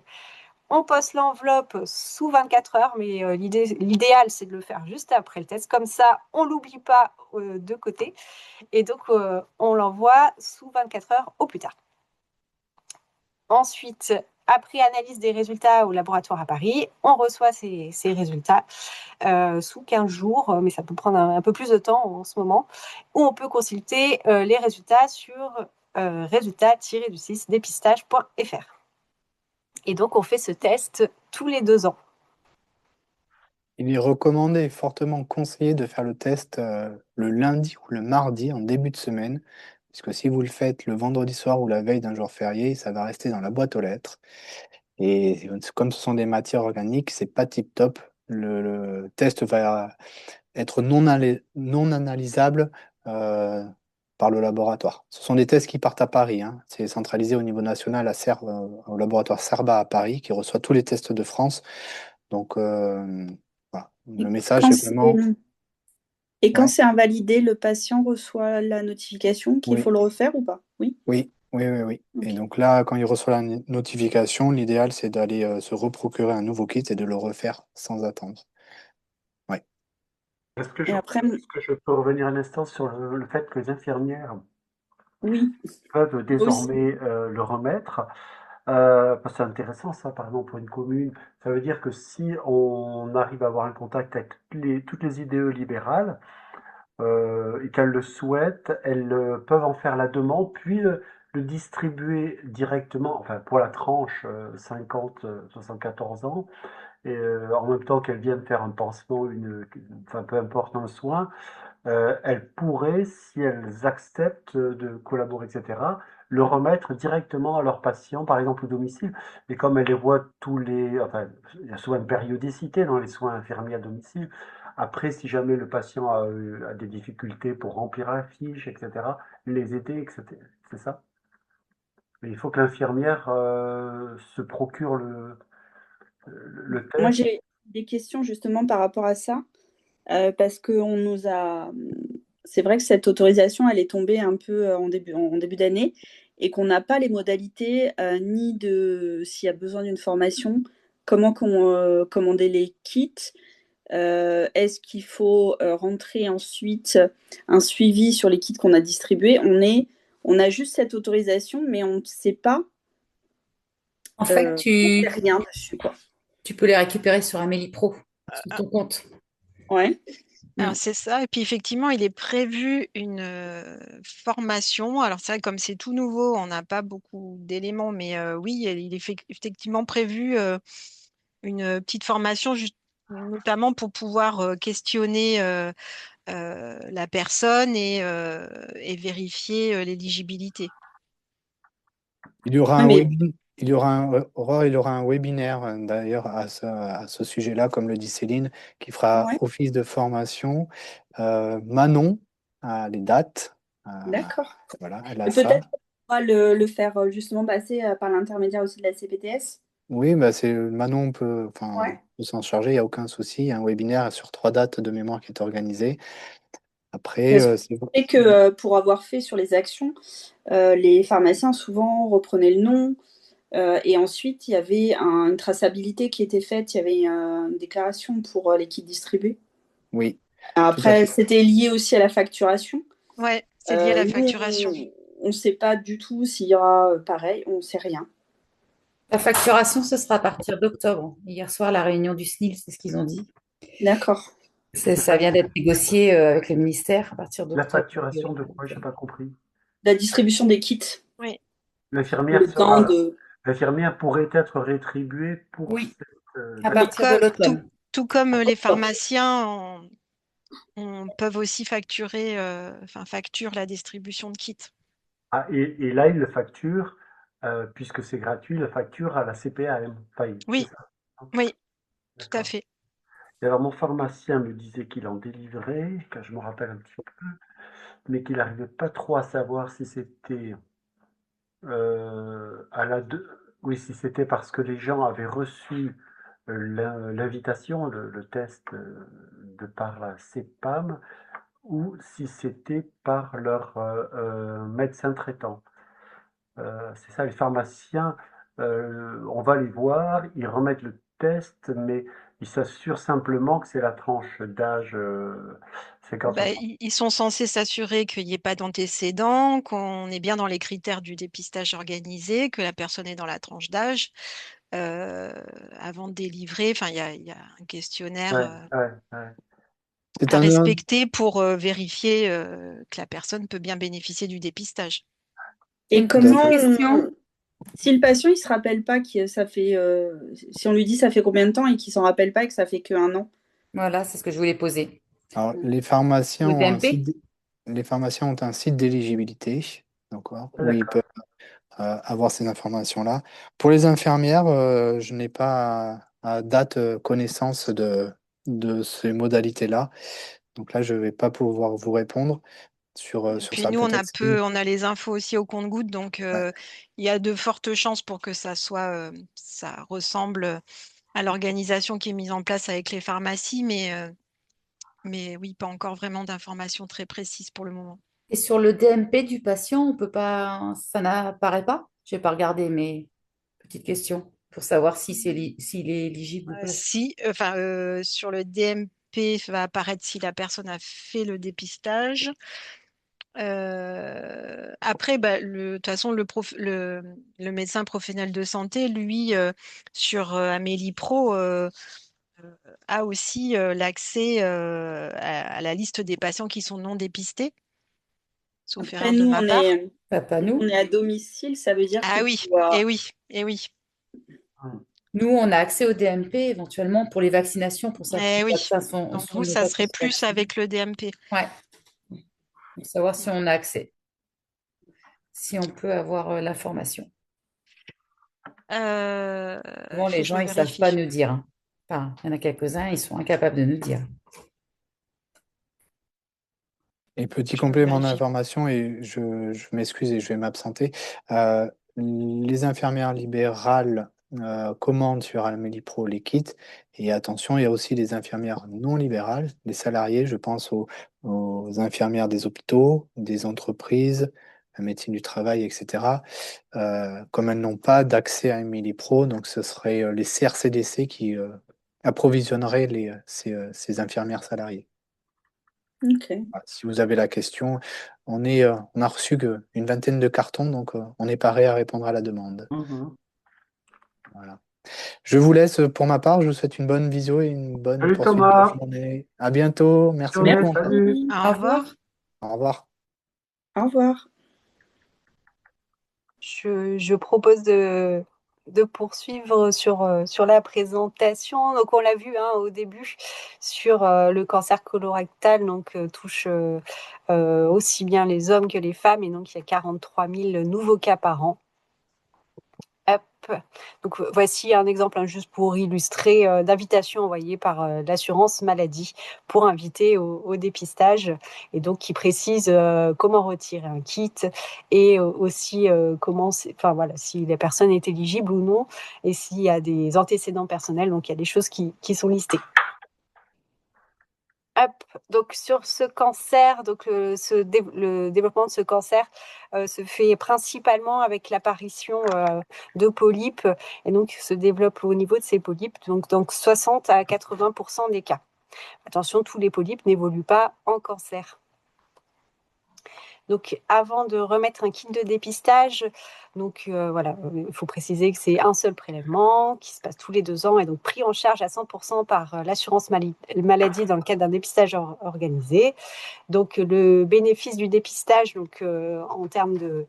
On poste l'enveloppe sous 24 heures, mais l'idéal, c'est de le faire juste après le test. Comme ça, on ne l'oublie pas de côté. Et donc, on l'envoie sous 24 heures au plus tard. Ensuite, après analyse des résultats au laboratoire à Paris, on reçoit ces résultats sous 15 jours, mais ça peut prendre un peu plus de temps en ce moment, où on peut consulter les résultats sur résultats-du6 dépistage.fr. Et donc, on fait ce test tous les 2 ans. Il est recommandé et fortement conseillé de faire le test le lundi ou le mardi en début de semaine, puisque si vous le faites le vendredi soir ou la veille d'un jour férié, ça va rester dans la boîte aux lettres. Et comme ce sont des matières organiques, c'est pas tip-top. Le test va être non analysable par le laboratoire. Ce sont des tests qui partent à Paris, hein. C'est centralisé au niveau national au laboratoire Cerba à Paris, qui reçoit tous les tests de France. Donc, voilà. Le message est vraiment... Et quand Ouais. c'est invalidé, le patient reçoit la notification qu'il faut le refaire ou pas? Oui. Oui. Okay. Et donc là, quand il reçoit la notification, l'idéal, c'est d'aller se reprocurer un nouveau kit et de le refaire sans attendre. Ouais. Est-ce que je peux revenir un instant sur le fait que les infirmières peuvent désormais le remettre? Parce que c'est intéressant ça, par exemple, pour une commune. Ça veut dire que si on arrive à avoir un contact avec toutes les IDE libérales, et qu'elles le souhaitent, elles peuvent en faire la demande, puis le distribuer directement, enfin pour la tranche 50-74 ans, et en même temps qu'elles viennent faire un pansement, enfin peu importe, un soin, elles pourraient, si elles acceptent de collaborer, etc., le remettre directement à leurs patients, par exemple au domicile. Et comme elles les voient enfin, il y a souvent une périodicité dans les soins infirmiers à domicile. Après, si jamais le patient a des difficultés pour remplir la fiche, etc., les aider, etc. C'est ça? Mais il faut que l'infirmière se procure le Moi, test. j'ai des questions justement par rapport à ça, parce qu'on nous a... C'est vrai que cette autorisation, elle est tombée un peu en début d'année et qu'on n'a pas les modalités ni de s'il y a besoin d'une formation, comment commander les kits, est-ce qu'il faut rentrer ensuite un suivi sur les kits qu'on a distribués. On a juste cette autorisation, mais on ne sait pas. En fait, on sait rien dessus, quoi. Tu peux les récupérer sur Amélie Pro, sur ton compte. Ouais. Alors, c'est ça. Et puis, effectivement, il est prévu une formation. Alors, c'est vrai, comme c'est tout nouveau, on n'a pas beaucoup d'éléments, mais oui, il est effectivement prévu une petite formation notamment pour pouvoir questionner la personne et vérifier l'éligibilité. Il y aura Oui, un mais il y aura Aurore, il y aura un webinaire d'ailleurs à ce sujet-là, comme le dit Céline, qui fera ouais, office de formation. Manon a les dates. Euh, d'accord. voilà, elle a Et ça. peut-être qu'on pourra le faire justement passer par l'intermédiaire aussi de la CPTS. Oui, bah c'est Manon Ouais. peut s'en charger, il n'y a aucun souci. Il y a un webinaire sur 3 dates de mémoire qui est organisé. Après, Parce que c'est je sais que pour avoir fait sur les actions, les pharmaciens souvent reprenaient le nom et ensuite il y avait une traçabilité qui était faite, il y avait une déclaration pour les kits distribués. oui, tout à Après, fait. c'était lié aussi à la facturation. Ouais, c'est lié à la Nous, facturation. on ne sait pas du tout s'il y aura pareil, on ne sait rien. La facturation, ce sera à partir d'octobre. Hier soir, la réunion du SNIL, c'est ce qu'ils ont dit. D'accord. Ça vient d'être négocié avec le ministère à partir La d'octobre. facturation de quoi? J'ai pas compris. La distribution des kits, Oui. le temps de. L'infirmière pourrait être rétribuée pour Oui, cette. à Tout partir de comme, tout, l'automne. tout comme les Octobre. pharmaciens peuvent aussi facturent la distribution de kits. Ah, et là, il le facture, puisque c'est gratuit, il le facture à la CPAM. Enfin, c'est Oui, ça. oui, tout à D'accord. fait. Et alors, mon pharmacien me disait qu'il en délivrait, que je me rappelle un petit peu, mais qu'il n'arrivait pas trop à savoir si c'était à la deux. Oui, si c'était parce que les gens avaient reçu l'invitation, le test de par la CPAM, ou si c'était par leur médecin traitant. C'est ça, les pharmaciens, on va les voir, ils remettent le test, mais ils s'assurent simplement que c'est la tranche d'âge 50 Bah, 60. ils sont censés s'assurer qu'il n'y ait pas d'antécédents, qu'on est bien dans les critères du dépistage organisé, que la personne est dans la tranche d'âge. Avant de délivrer, enfin, il y a un questionnaire Ouais, ouais, ouais. C'est à un, respecter pour vérifier que la personne peut bien bénéficier du dépistage. Et Une tout à comment, petite fait. question. si le patient il se rappelle pas que ça fait, si on lui dit ça fait combien de temps et qu'il s'en rappelle pas et que ça fait que 1 an. Voilà, c'est ce que je voulais poser. Alors, les pharmaciens Le ont un DMP? les pharmaciens ont un site d'éligibilité, d'accord, Ah, où ils d'accord. peuvent avoir ces informations-là. Pour les infirmières, je n'ai pas à date connaissance de ces modalités-là. Donc là, je ne vais pas pouvoir vous répondre Et sur puis ça. nous, Peut-être Céline. on a les infos aussi au compte-gouttes, donc Ouais. il y a de fortes chances pour que ça ressemble à l'organisation qui est mise en place avec les pharmacies, mais oui, pas encore vraiment d'informations très précises pour le moment. Et sur le DMP du patient, on peut pas, ça n'apparaît pas? Je n'ai pas regardé, mais petite question pour savoir si s'il est éligible ou pas. Sur le DMP, va apparaître si la personne a fait le dépistage. Après, bah, de toute façon, le médecin professionnel de santé, lui, sur Amélie Pro, a aussi l'accès à la liste des patients qui sont non dépistés, sauf Après, erreur de ma part. Pas on nous. est à domicile, ça veut dire Ah qu'il oui, faut, et oui, et oui, Nous, on a accès au DMP éventuellement pour les vaccinations, pour savoir si et les oui. vaccins Donc vous, nos ça vaccins serait sont plus vaccinés. avec le DMP. Ouais, pour savoir si on a accès, si on peut avoir l'information. Souvent, Faut les que je gens, ils savent pas vérifie. nous dire, hein. Enfin, il y en a quelques-uns, ils sont incapables de nous dire. Et petit Je complément vérifie. d'information, et je m'excuse et je vais m'absenter. Les infirmières libérales commandent sur Amélie Pro les kits. Et attention, il y a aussi les infirmières non libérales, les salariés, je pense aux infirmières des hôpitaux, des entreprises, la médecine du travail, etc. Comme elles n'ont pas d'accès à Amélie Pro, donc ce serait les CRCDC qui approvisionneraient ces infirmières salariées. Ok. Voilà, si vous avez la question, on a reçu une vingtaine de cartons, donc on est paré à répondre à la demande. Mhm. Voilà. Je vous laisse pour ma part, je vous souhaite une bonne visio et une bonne Salut poursuite de Thomas, journée. À bientôt, merci journée, beaucoup encore. salut. Merci. Au Au revoir. revoir. Au revoir. Au revoir. Je propose de de poursuivre sur la présentation. Donc, on l'a vu au début sur le cancer colorectal, donc touche aussi bien les hommes que les femmes. Et donc, il y a 43 000 nouveaux cas par an. Hop. Donc, voici un exemple juste pour illustrer d'invitation envoyée par l'assurance maladie pour inviter au dépistage et donc qui précise comment retirer un kit et aussi comment, si la personne est éligible ou non et s'il y a des antécédents personnels. Donc, il y a des choses qui sont listées. Hop. Donc sur ce cancer, donc le développement de ce cancer se fait principalement avec l'apparition de polypes et donc se développe au niveau de ces polypes, donc 60 à 80% des cas. Attention, tous les polypes n'évoluent pas en cancer. Donc, avant de remettre un kit de dépistage, il faut préciser que c'est un seul prélèvement qui se passe tous les 2 ans et donc pris en charge à 100% par l'assurance maladie dans le cadre d'un dépistage organisé. Donc, le bénéfice du dépistage, en termes de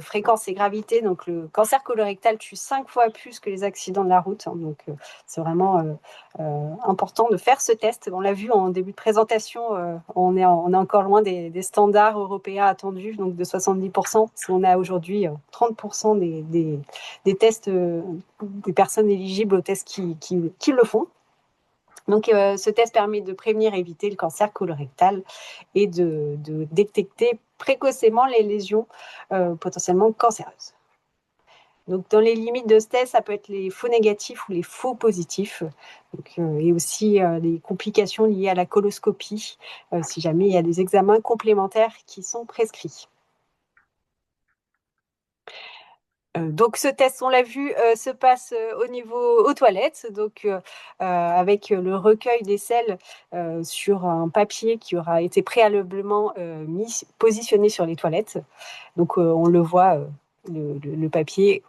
fréquence et gravité, donc le cancer colorectal tue 5 fois plus que les accidents de la route. C'est vraiment important de faire ce test. On l'a vu en début de présentation, on est encore loin des standards européens attendus, donc de 70%. On a aujourd'hui 30% des tests, des personnes éligibles aux tests qui le font. Donc, ce test permet de prévenir et éviter le cancer colorectal et de détecter précocement les lésions potentiellement cancéreuses. Donc, dans les limites de ce test, ça peut être les faux négatifs ou les faux positifs. Et aussi les complications liées à la coloscopie, si jamais il y a des examens complémentaires qui sont prescrits. Donc ce test, on l'a vu, se passe aux toilettes, avec le recueil des selles sur un papier qui aura été préalablement positionné sur les toilettes. Donc on le voit, le papier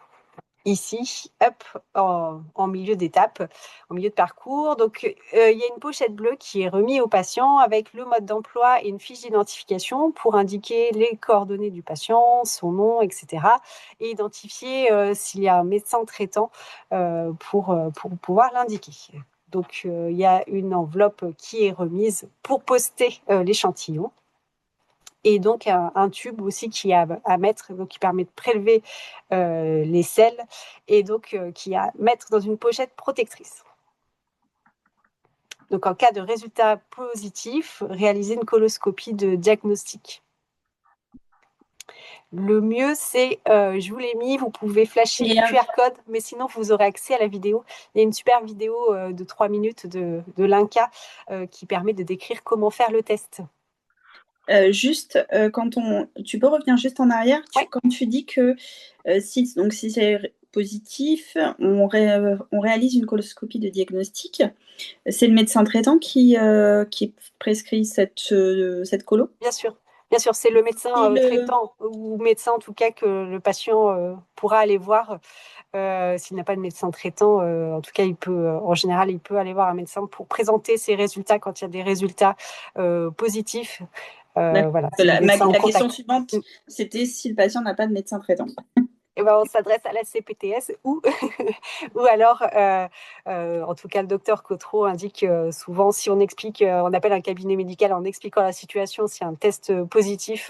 ici, hop, en milieu d'étape, en milieu de parcours. Donc, il y a une pochette bleue qui est remise au patient avec le mode d'emploi et une fiche d'identification pour indiquer les coordonnées du patient, son nom, etc. Et identifier s'il y a un médecin traitant pour pouvoir l'indiquer. Donc, il y a une enveloppe qui est remise pour poster l'échantillon. Et donc un tube aussi qui a à mettre, donc qui permet de prélever les selles et donc qui a à mettre dans une pochette protectrice. Donc en cas de résultat positif, réaliser une coloscopie de diagnostic. Le mieux, c'est, je vous l'ai mis, vous pouvez flasher le QR code, mais sinon vous aurez accès à la vidéo. Il y a une super vidéo de 3 minutes de l'INCa qui permet de décrire comment faire le test. Tu peux revenir juste en arrière, Ouais. quand tu dis que si c'est positif, on réalise une coloscopie de diagnostic, c'est le médecin traitant qui prescrit cette colo? Bien sûr, c'est le médecin traitant ou médecin en tout cas que le patient pourra aller voir. S'il n'a pas de médecin traitant, en tout cas, en général, il peut aller voir un médecin pour présenter ses résultats quand il y a des résultats positifs. Voilà. La question suivante, c'était si le patient n'a pas de médecin traitant. Et on s'adresse à la CPTS ou alors, en tout cas, le docteur Cotreau indique souvent, si on explique, on appelle un cabinet médical en expliquant la situation, s'il y a un test positif,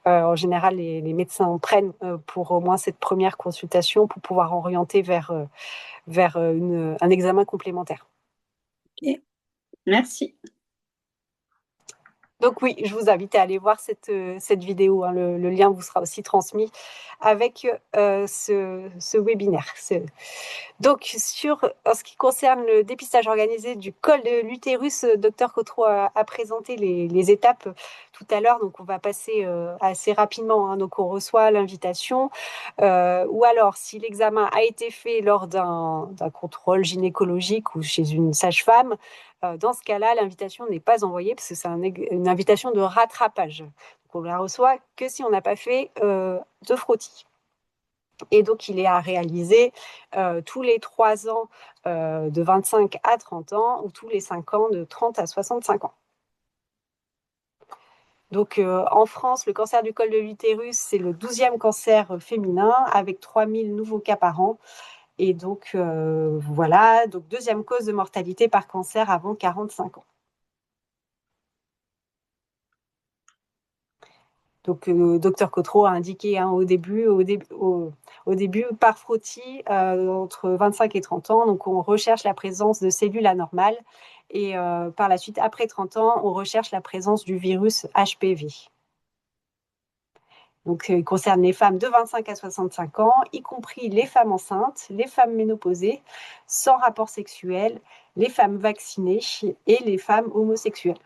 en général, les médecins prennent pour au moins cette première consultation pour pouvoir orienter vers un examen complémentaire. Ok, merci. Donc oui, je vous invite à aller voir cette vidéo. Le lien vous sera aussi transmis avec ce webinaire. Donc, en ce qui concerne le dépistage organisé du col de l'utérus, Dr Cotreau a présenté les étapes tout à l'heure. Donc, on va passer assez rapidement. Donc, on reçoit l'invitation. Ou alors, si l'examen a été fait lors d'un contrôle gynécologique ou chez une sage-femme, dans ce cas-là, l'invitation n'est pas envoyée parce que c'est une invitation de rattrapage. Donc, on la reçoit que si on n'a pas fait de frottis. Et donc, il est à réaliser tous les 3 ans de 25 à 30 ans ou tous les 5 ans de 30 à 65 ans. Donc, en France, le cancer du col de l'utérus, c'est le 12e cancer féminin avec 3000 nouveaux cas par an. Et donc, voilà, donc deuxième cause de mortalité par cancer avant 45 ans. Donc, docteur Cotreau a indiqué au début, par frottis, entre 25 et 30 ans, donc on recherche la présence de cellules anormales. Et par la suite, après 30 ans, on recherche la présence du virus HPV. Donc, il concerne les femmes de 25 à 65 ans, y compris les femmes enceintes, les femmes ménopausées, sans rapport sexuel, les femmes vaccinées et les femmes homosexuelles.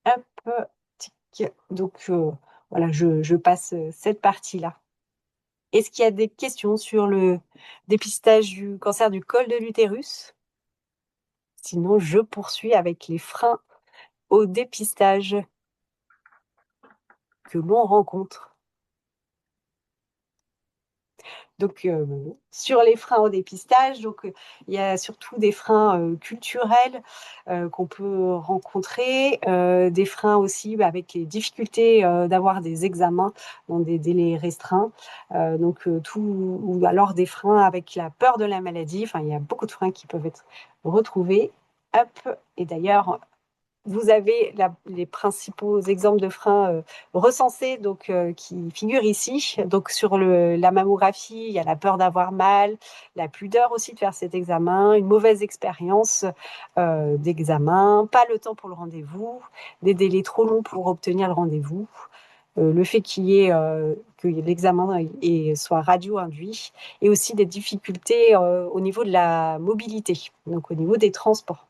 Hop, tic. Donc, voilà, je passe cette partie-là. Est-ce qu'il y a des questions sur le dépistage du cancer du col de l'utérus? Sinon, je poursuis avec les freins au dépistage que l'on rencontre. Donc, sur les freins au dépistage, donc, il y a surtout des freins culturels qu'on peut rencontrer, des freins aussi avec les difficultés d'avoir des examens dans des délais restreints, ou alors des freins avec la peur de la maladie. Enfin, il y a beaucoup de freins qui peuvent être retrouvés. Hop, et d'ailleurs, vous avez les principaux exemples de freins recensés, donc qui figurent ici. Donc sur la mammographie, il y a la peur d'avoir mal, la pudeur aussi de faire cet examen, une mauvaise expérience d'examen, pas le temps pour le rendez-vous, des délais trop longs pour obtenir le rendez-vous, le fait que l'examen soit radio-induit, et aussi des difficultés au niveau de la mobilité, donc au niveau des transports.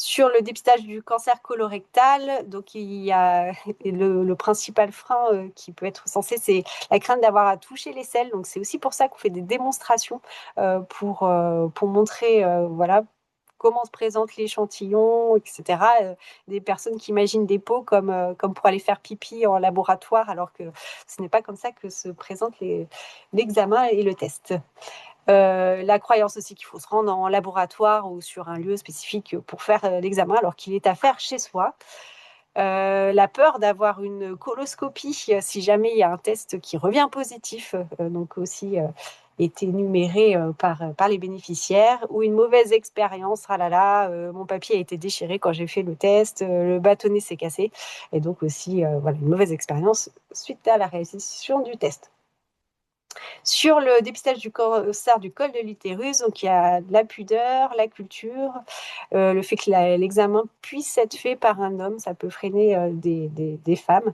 Sur le dépistage du cancer colorectal, donc il y a le principal frein qui peut être censé, c'est la crainte d'avoir à toucher les selles. Donc c'est aussi pour ça qu'on fait des démonstrations pour montrer voilà, comment se présente l'échantillon, etc. Des personnes qui imaginent des pots comme pour aller faire pipi en laboratoire, alors que ce n'est pas comme ça que se présente l'examen et le test. La croyance aussi qu'il faut se rendre en laboratoire ou sur un lieu spécifique pour faire l'examen, alors qu'il est à faire chez soi. La peur d'avoir une coloscopie si jamais il y a un test qui revient positif, donc aussi est énuméré par les bénéficiaires, ou une mauvaise expérience. Ah là là, mon papier a été déchiré quand j'ai fait le test, le bâtonnet s'est cassé, et donc aussi voilà, une mauvaise expérience suite à la réalisation du test. Sur le dépistage du cancer du col de l'utérus, donc il y a la pudeur, la culture, le fait que l'examen puisse être fait par un homme, ça peut freiner des femmes,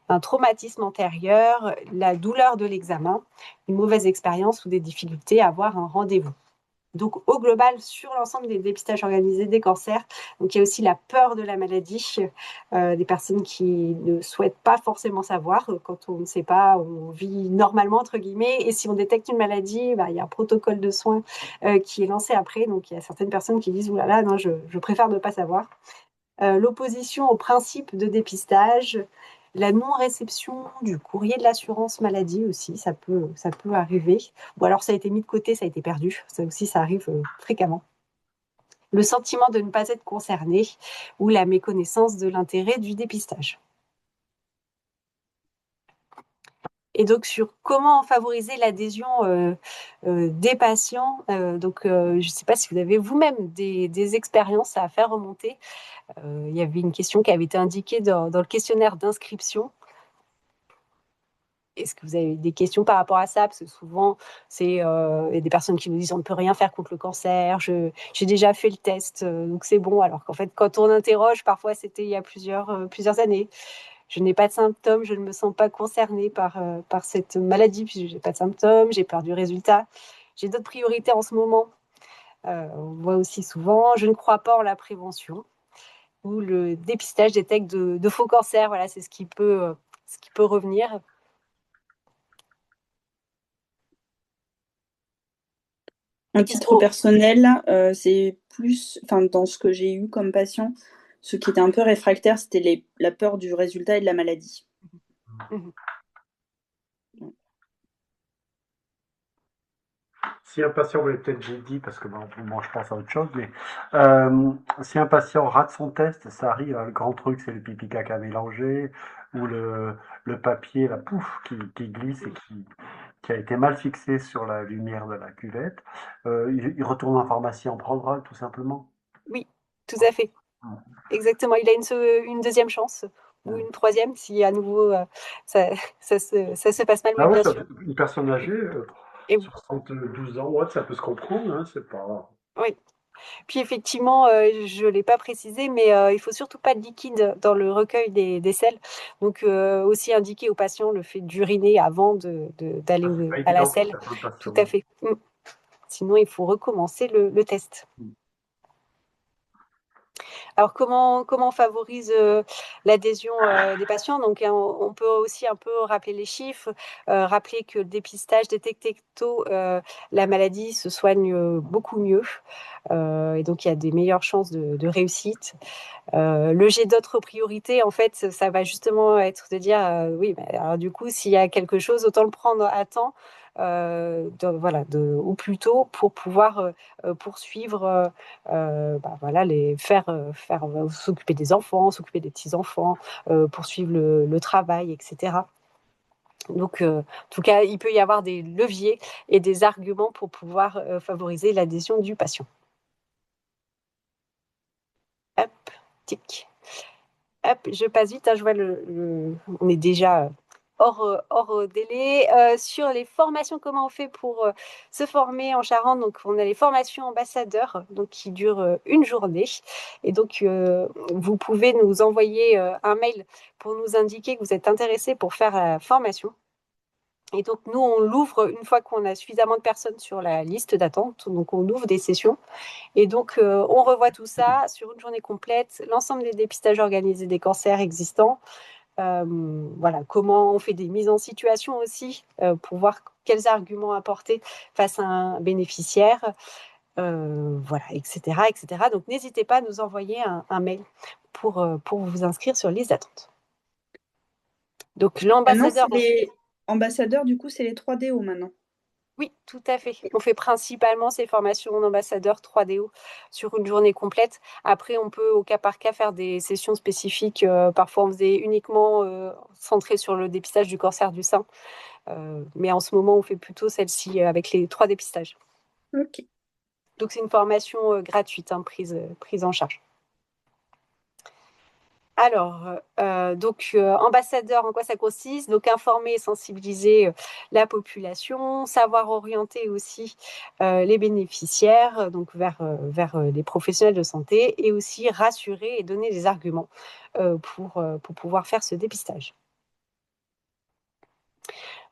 un traumatisme antérieur, la douleur de l'examen, une mauvaise expérience ou des difficultés à avoir un rendez-vous. Donc, au global, sur l'ensemble des dépistages organisés des cancers, donc il y a aussi la peur de la maladie, des personnes qui ne souhaitent pas forcément savoir. Quand on ne sait pas, on vit normalement, entre guillemets, et si on détecte une maladie, il y a un protocole de soins qui est lancé après. Donc, il y a certaines personnes qui disent « Oulala, non, je préfère ne pas savoir ». L'opposition au principe de dépistage, la non-réception du courrier de l'assurance maladie aussi, ça peut arriver. Ou alors ça a été mis de côté, ça a été perdu. Ça aussi, ça arrive fréquemment. Le sentiment de ne pas être concerné ou la méconnaissance de l'intérêt du dépistage. Et donc, sur comment favoriser l'adhésion des patients, je ne sais pas si vous avez vous-même des expériences à faire remonter. Il y avait une question qui avait été indiquée dans le questionnaire d'inscription. Est-ce que vous avez des questions par rapport à ça? Parce que souvent, il y a des personnes qui nous disent on ne peut rien faire contre le cancer, j'ai déjà fait le test, donc c'est bon. Alors qu'en fait, quand on interroge, parfois c'était il y a plusieurs années. Je n'ai pas de symptômes, je ne me sens pas concernée par cette maladie, puisque je n'ai pas de symptômes, j'ai peur du résultat. J'ai d'autres priorités en ce moment. On voit aussi souvent, je ne crois pas en la prévention, ou le dépistage détecte de faux cancers. Voilà, c'est ce qui peut revenir. À titre personnel, c'est plus, dans ce que j'ai eu comme patient, ce qui était un peu réfractaire, c'était la peur du résultat et de la maladie. Mmh. Si un patient, vous l'avez peut-être déjà dit, parce que moi je pense à autre chose, mais si un patient rate son test, ça arrive, le grand truc c'est le pipi caca mélangé, ou le papier, la pouf, qui glisse et qui a été mal fixé sur la lumière de la cuvette, il retourne en pharmacie en prendra, tout simplement. Oui, tout à fait. Exactement. Il a une deuxième chance ou une troisième si à nouveau ça, ça se passe mal, Ah oui, ouais, bien sûr. une personne âgée, Et 72 ans, ouais, ça peut se comprendre, hein, c'est pas... oui. Puis effectivement, je ne l'ai pas précisé, mais il faut surtout pas de liquide dans le recueil des selles. Donc aussi indiquer aux patients le fait d'uriner avant d'aller Ça, c'est pas à la évident pour selle. certains Tout à patients. fait. Sinon, il faut recommencer le test. Alors, comment on favorise l'adhésion des patients? Donc, on peut aussi un peu rappeler les chiffres, rappeler que le dépistage détecté tôt la maladie se soigne beaucoup mieux. Et donc, il y a des meilleures chances de réussite. Le jet d'autres priorités, en fait, ça va justement être de dire, oui, alors du coup, s'il y a quelque chose, autant le prendre à temps, au plus tôt pour pouvoir poursuivre, voilà, s'occuper des enfants, s'occuper des petits-enfants, poursuivre le travail, etc. Donc, en tout cas, il peut y avoir des leviers et des arguments pour pouvoir favoriser l'adhésion du patient. Hop, tic. Hop, je passe vite, hein, je vois on est déjà hors délai. Sur les formations, comment on fait pour se former en Charente? Donc, on a les formations ambassadeurs donc, qui durent une journée. Et donc, vous pouvez nous envoyer un mail pour nous indiquer que vous êtes intéressé pour faire la formation. Et donc, nous, on l'ouvre une fois qu'on a suffisamment de personnes sur la liste d'attente. Donc, on ouvre des sessions. Et donc, on revoit tout ça sur une journée complète, l'ensemble des dépistages organisés des cancers existants. Voilà, comment on fait des mises en situation aussi pour voir quels arguments apporter face à un bénéficiaire, voilà, etc., etc. Donc, n'hésitez pas à nous envoyer un mail pour vous inscrire sur liste d'attente. Donc, Maintenant, l'ambassadeur... c'est les ambassadeurs, du coup, c'est les 3DO maintenant. Oui, tout à fait. On fait principalement ces formations d'ambassadeurs 3DO sur une journée complète. Après, on peut au cas par cas faire des sessions spécifiques. Parfois, on faisait uniquement centré sur le dépistage du cancer du sein. Mais en ce moment, on fait plutôt celle-ci avec les 3 dépistages. Ok. Donc, c'est une formation gratuite, hein, prise en charge. Alors, ambassadeur, en quoi ça consiste? Donc, informer et sensibiliser la population, savoir orienter aussi les bénéficiaires donc vers les professionnels de santé et aussi rassurer et donner des arguments pour pouvoir faire ce dépistage.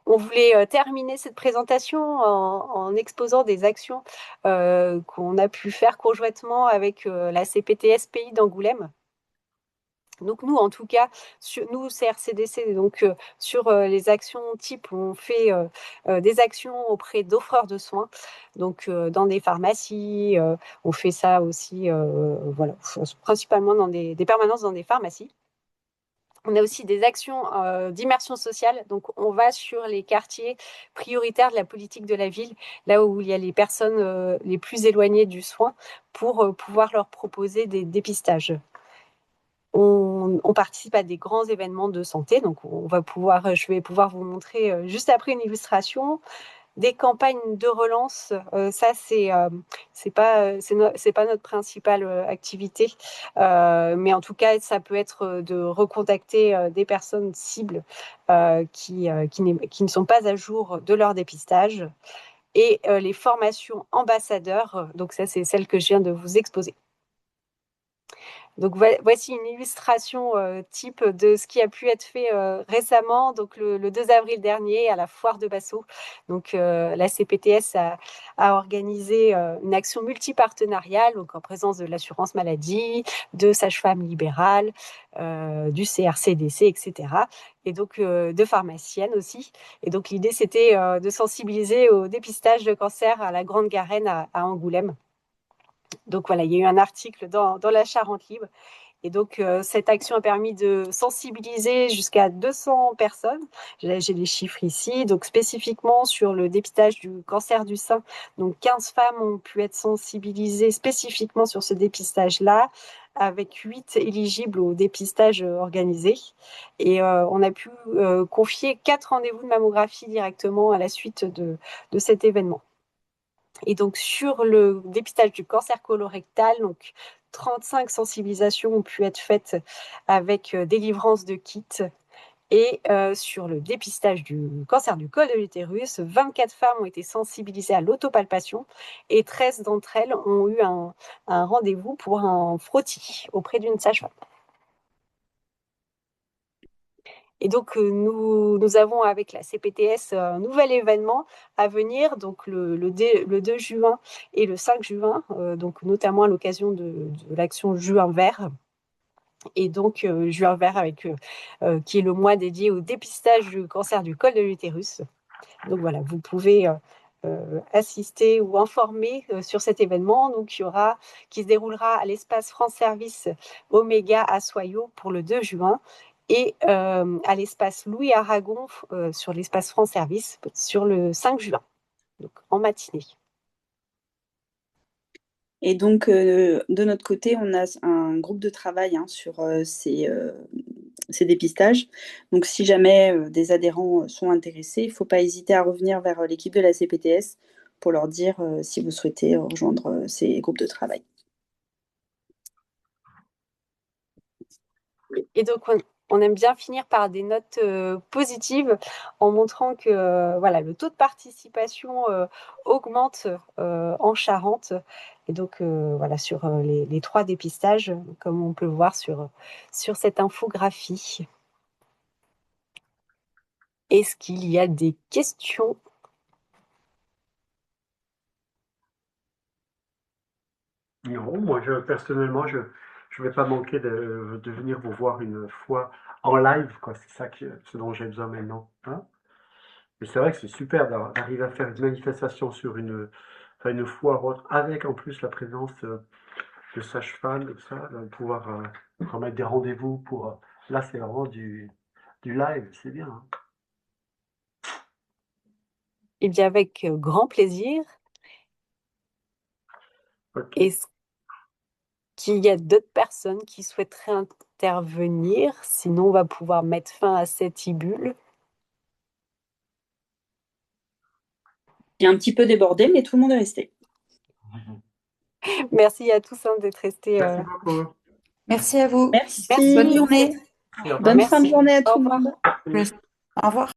On voulait terminer cette présentation en exposant des actions qu'on a pu faire conjointement avec la CPTS Pays d'Angoulême. Donc nous, en tout cas, nous, CRCDC, donc sur les actions type, on fait des actions auprès d'offreurs de soins, donc dans des pharmacies, on fait ça aussi, voilà, principalement dans des permanences dans des pharmacies. On a aussi des actions d'immersion sociale. Donc, on va sur les quartiers prioritaires de la politique de la ville, là où il y a les personnes les plus éloignées du soin, pour pouvoir leur proposer des dépistages. On participe à des grands événements de santé. Donc, je vais pouvoir vous montrer juste après une illustration. Des campagnes de relance, ça c'est pas notre principale activité, mais en tout cas ça peut être de recontacter des personnes cibles qui ne sont pas à jour de leur dépistage et les formations ambassadeurs. Donc ça c'est celle que je viens de vous exposer. Donc voici une illustration type de ce qui a pu être fait récemment, donc le 2 avril dernier à la foire de Bassaux. Donc la CPTS a organisé une action multipartenariale, donc en présence de l'assurance maladie, de sages-femmes libérales, du CRCDC, etc. Et donc de pharmaciennes aussi. Et donc l'idée c'était de sensibiliser au dépistage de cancer à la Grande Garenne à Angoulême. Donc voilà, il y a eu un article dans la Charente Libre. Et donc, cette action a permis de sensibiliser jusqu'à 200 personnes. J'ai les chiffres ici. Donc, spécifiquement sur le dépistage du cancer du sein, donc 15 femmes ont pu être sensibilisées spécifiquement sur ce dépistage-là. avec 8 éligibles au dépistage organisé. Et on a pu confier 4 rendez-vous de mammographie directement à la suite de cet événement. Et donc, sur le dépistage du cancer colorectal, donc 35 sensibilisations ont pu être faites avec délivrance de kits. Et sur le dépistage du cancer du col de l'utérus, 24 femmes ont été sensibilisées à l'autopalpation et 13 d'entre elles ont eu un rendez-vous pour un frottis auprès d'une sage-femme. Et donc, nous avons avec la CPTS un nouvel événement à venir, donc le 2 juin et le 5 juin, donc notamment à l'occasion de l'action Juin Vert. Et donc, Juin Vert, qui est le mois dédié au dépistage du cancer du col de l'utérus. Donc voilà, vous pouvez assister ou informer sur cet événement donc, qui se déroulera à l'espace France Service Oméga à Soyaux pour le 2 juin et à l'espace Louis Aragon sur l'espace France Service sur le 5 juin, donc en matinée. Et donc, de notre côté, on a un groupe de travail sur ces dépistages. Donc, si jamais des adhérents sont intéressés, il ne faut pas hésiter à revenir vers l'équipe de la CPTS pour leur dire si vous souhaitez rejoindre ces groupes de travail. Et donc, on aime bien finir par des notes positives en montrant que voilà, le taux de participation augmente en Charente. Et donc, voilà, sur les 3 dépistages, comme on peut le voir sur cette infographie. Est-ce qu'il y a des questions? Non, moi, personnellement, je ne vais pas manquer de venir vous voir une fois en live, quoi. C'est ça ce dont j'ai besoin maintenant, hein. Mais c'est vrai que c'est super d'arriver à faire une manifestation sur enfin, une foire autre, avec en plus la présence de sages-femmes, tout ça, de pouvoir remettre des rendez-vous pour. Là, c'est vraiment du live, c'est bien, hein. Eh bien, avec grand plaisir. Ok. Est-ce qu'il y a d'autres personnes qui souhaiteraient intervenir? Sinon, on va pouvoir mettre fin à cette e-bulle. J'ai un petit peu débordé, mais tout le monde est resté. Merci à tous d'être restés. Merci beaucoup. Merci à vous. Merci. Bonne journée. Au revoir. Bonne fin de Merci. journée à Au tout le revoir. monde. Au revoir.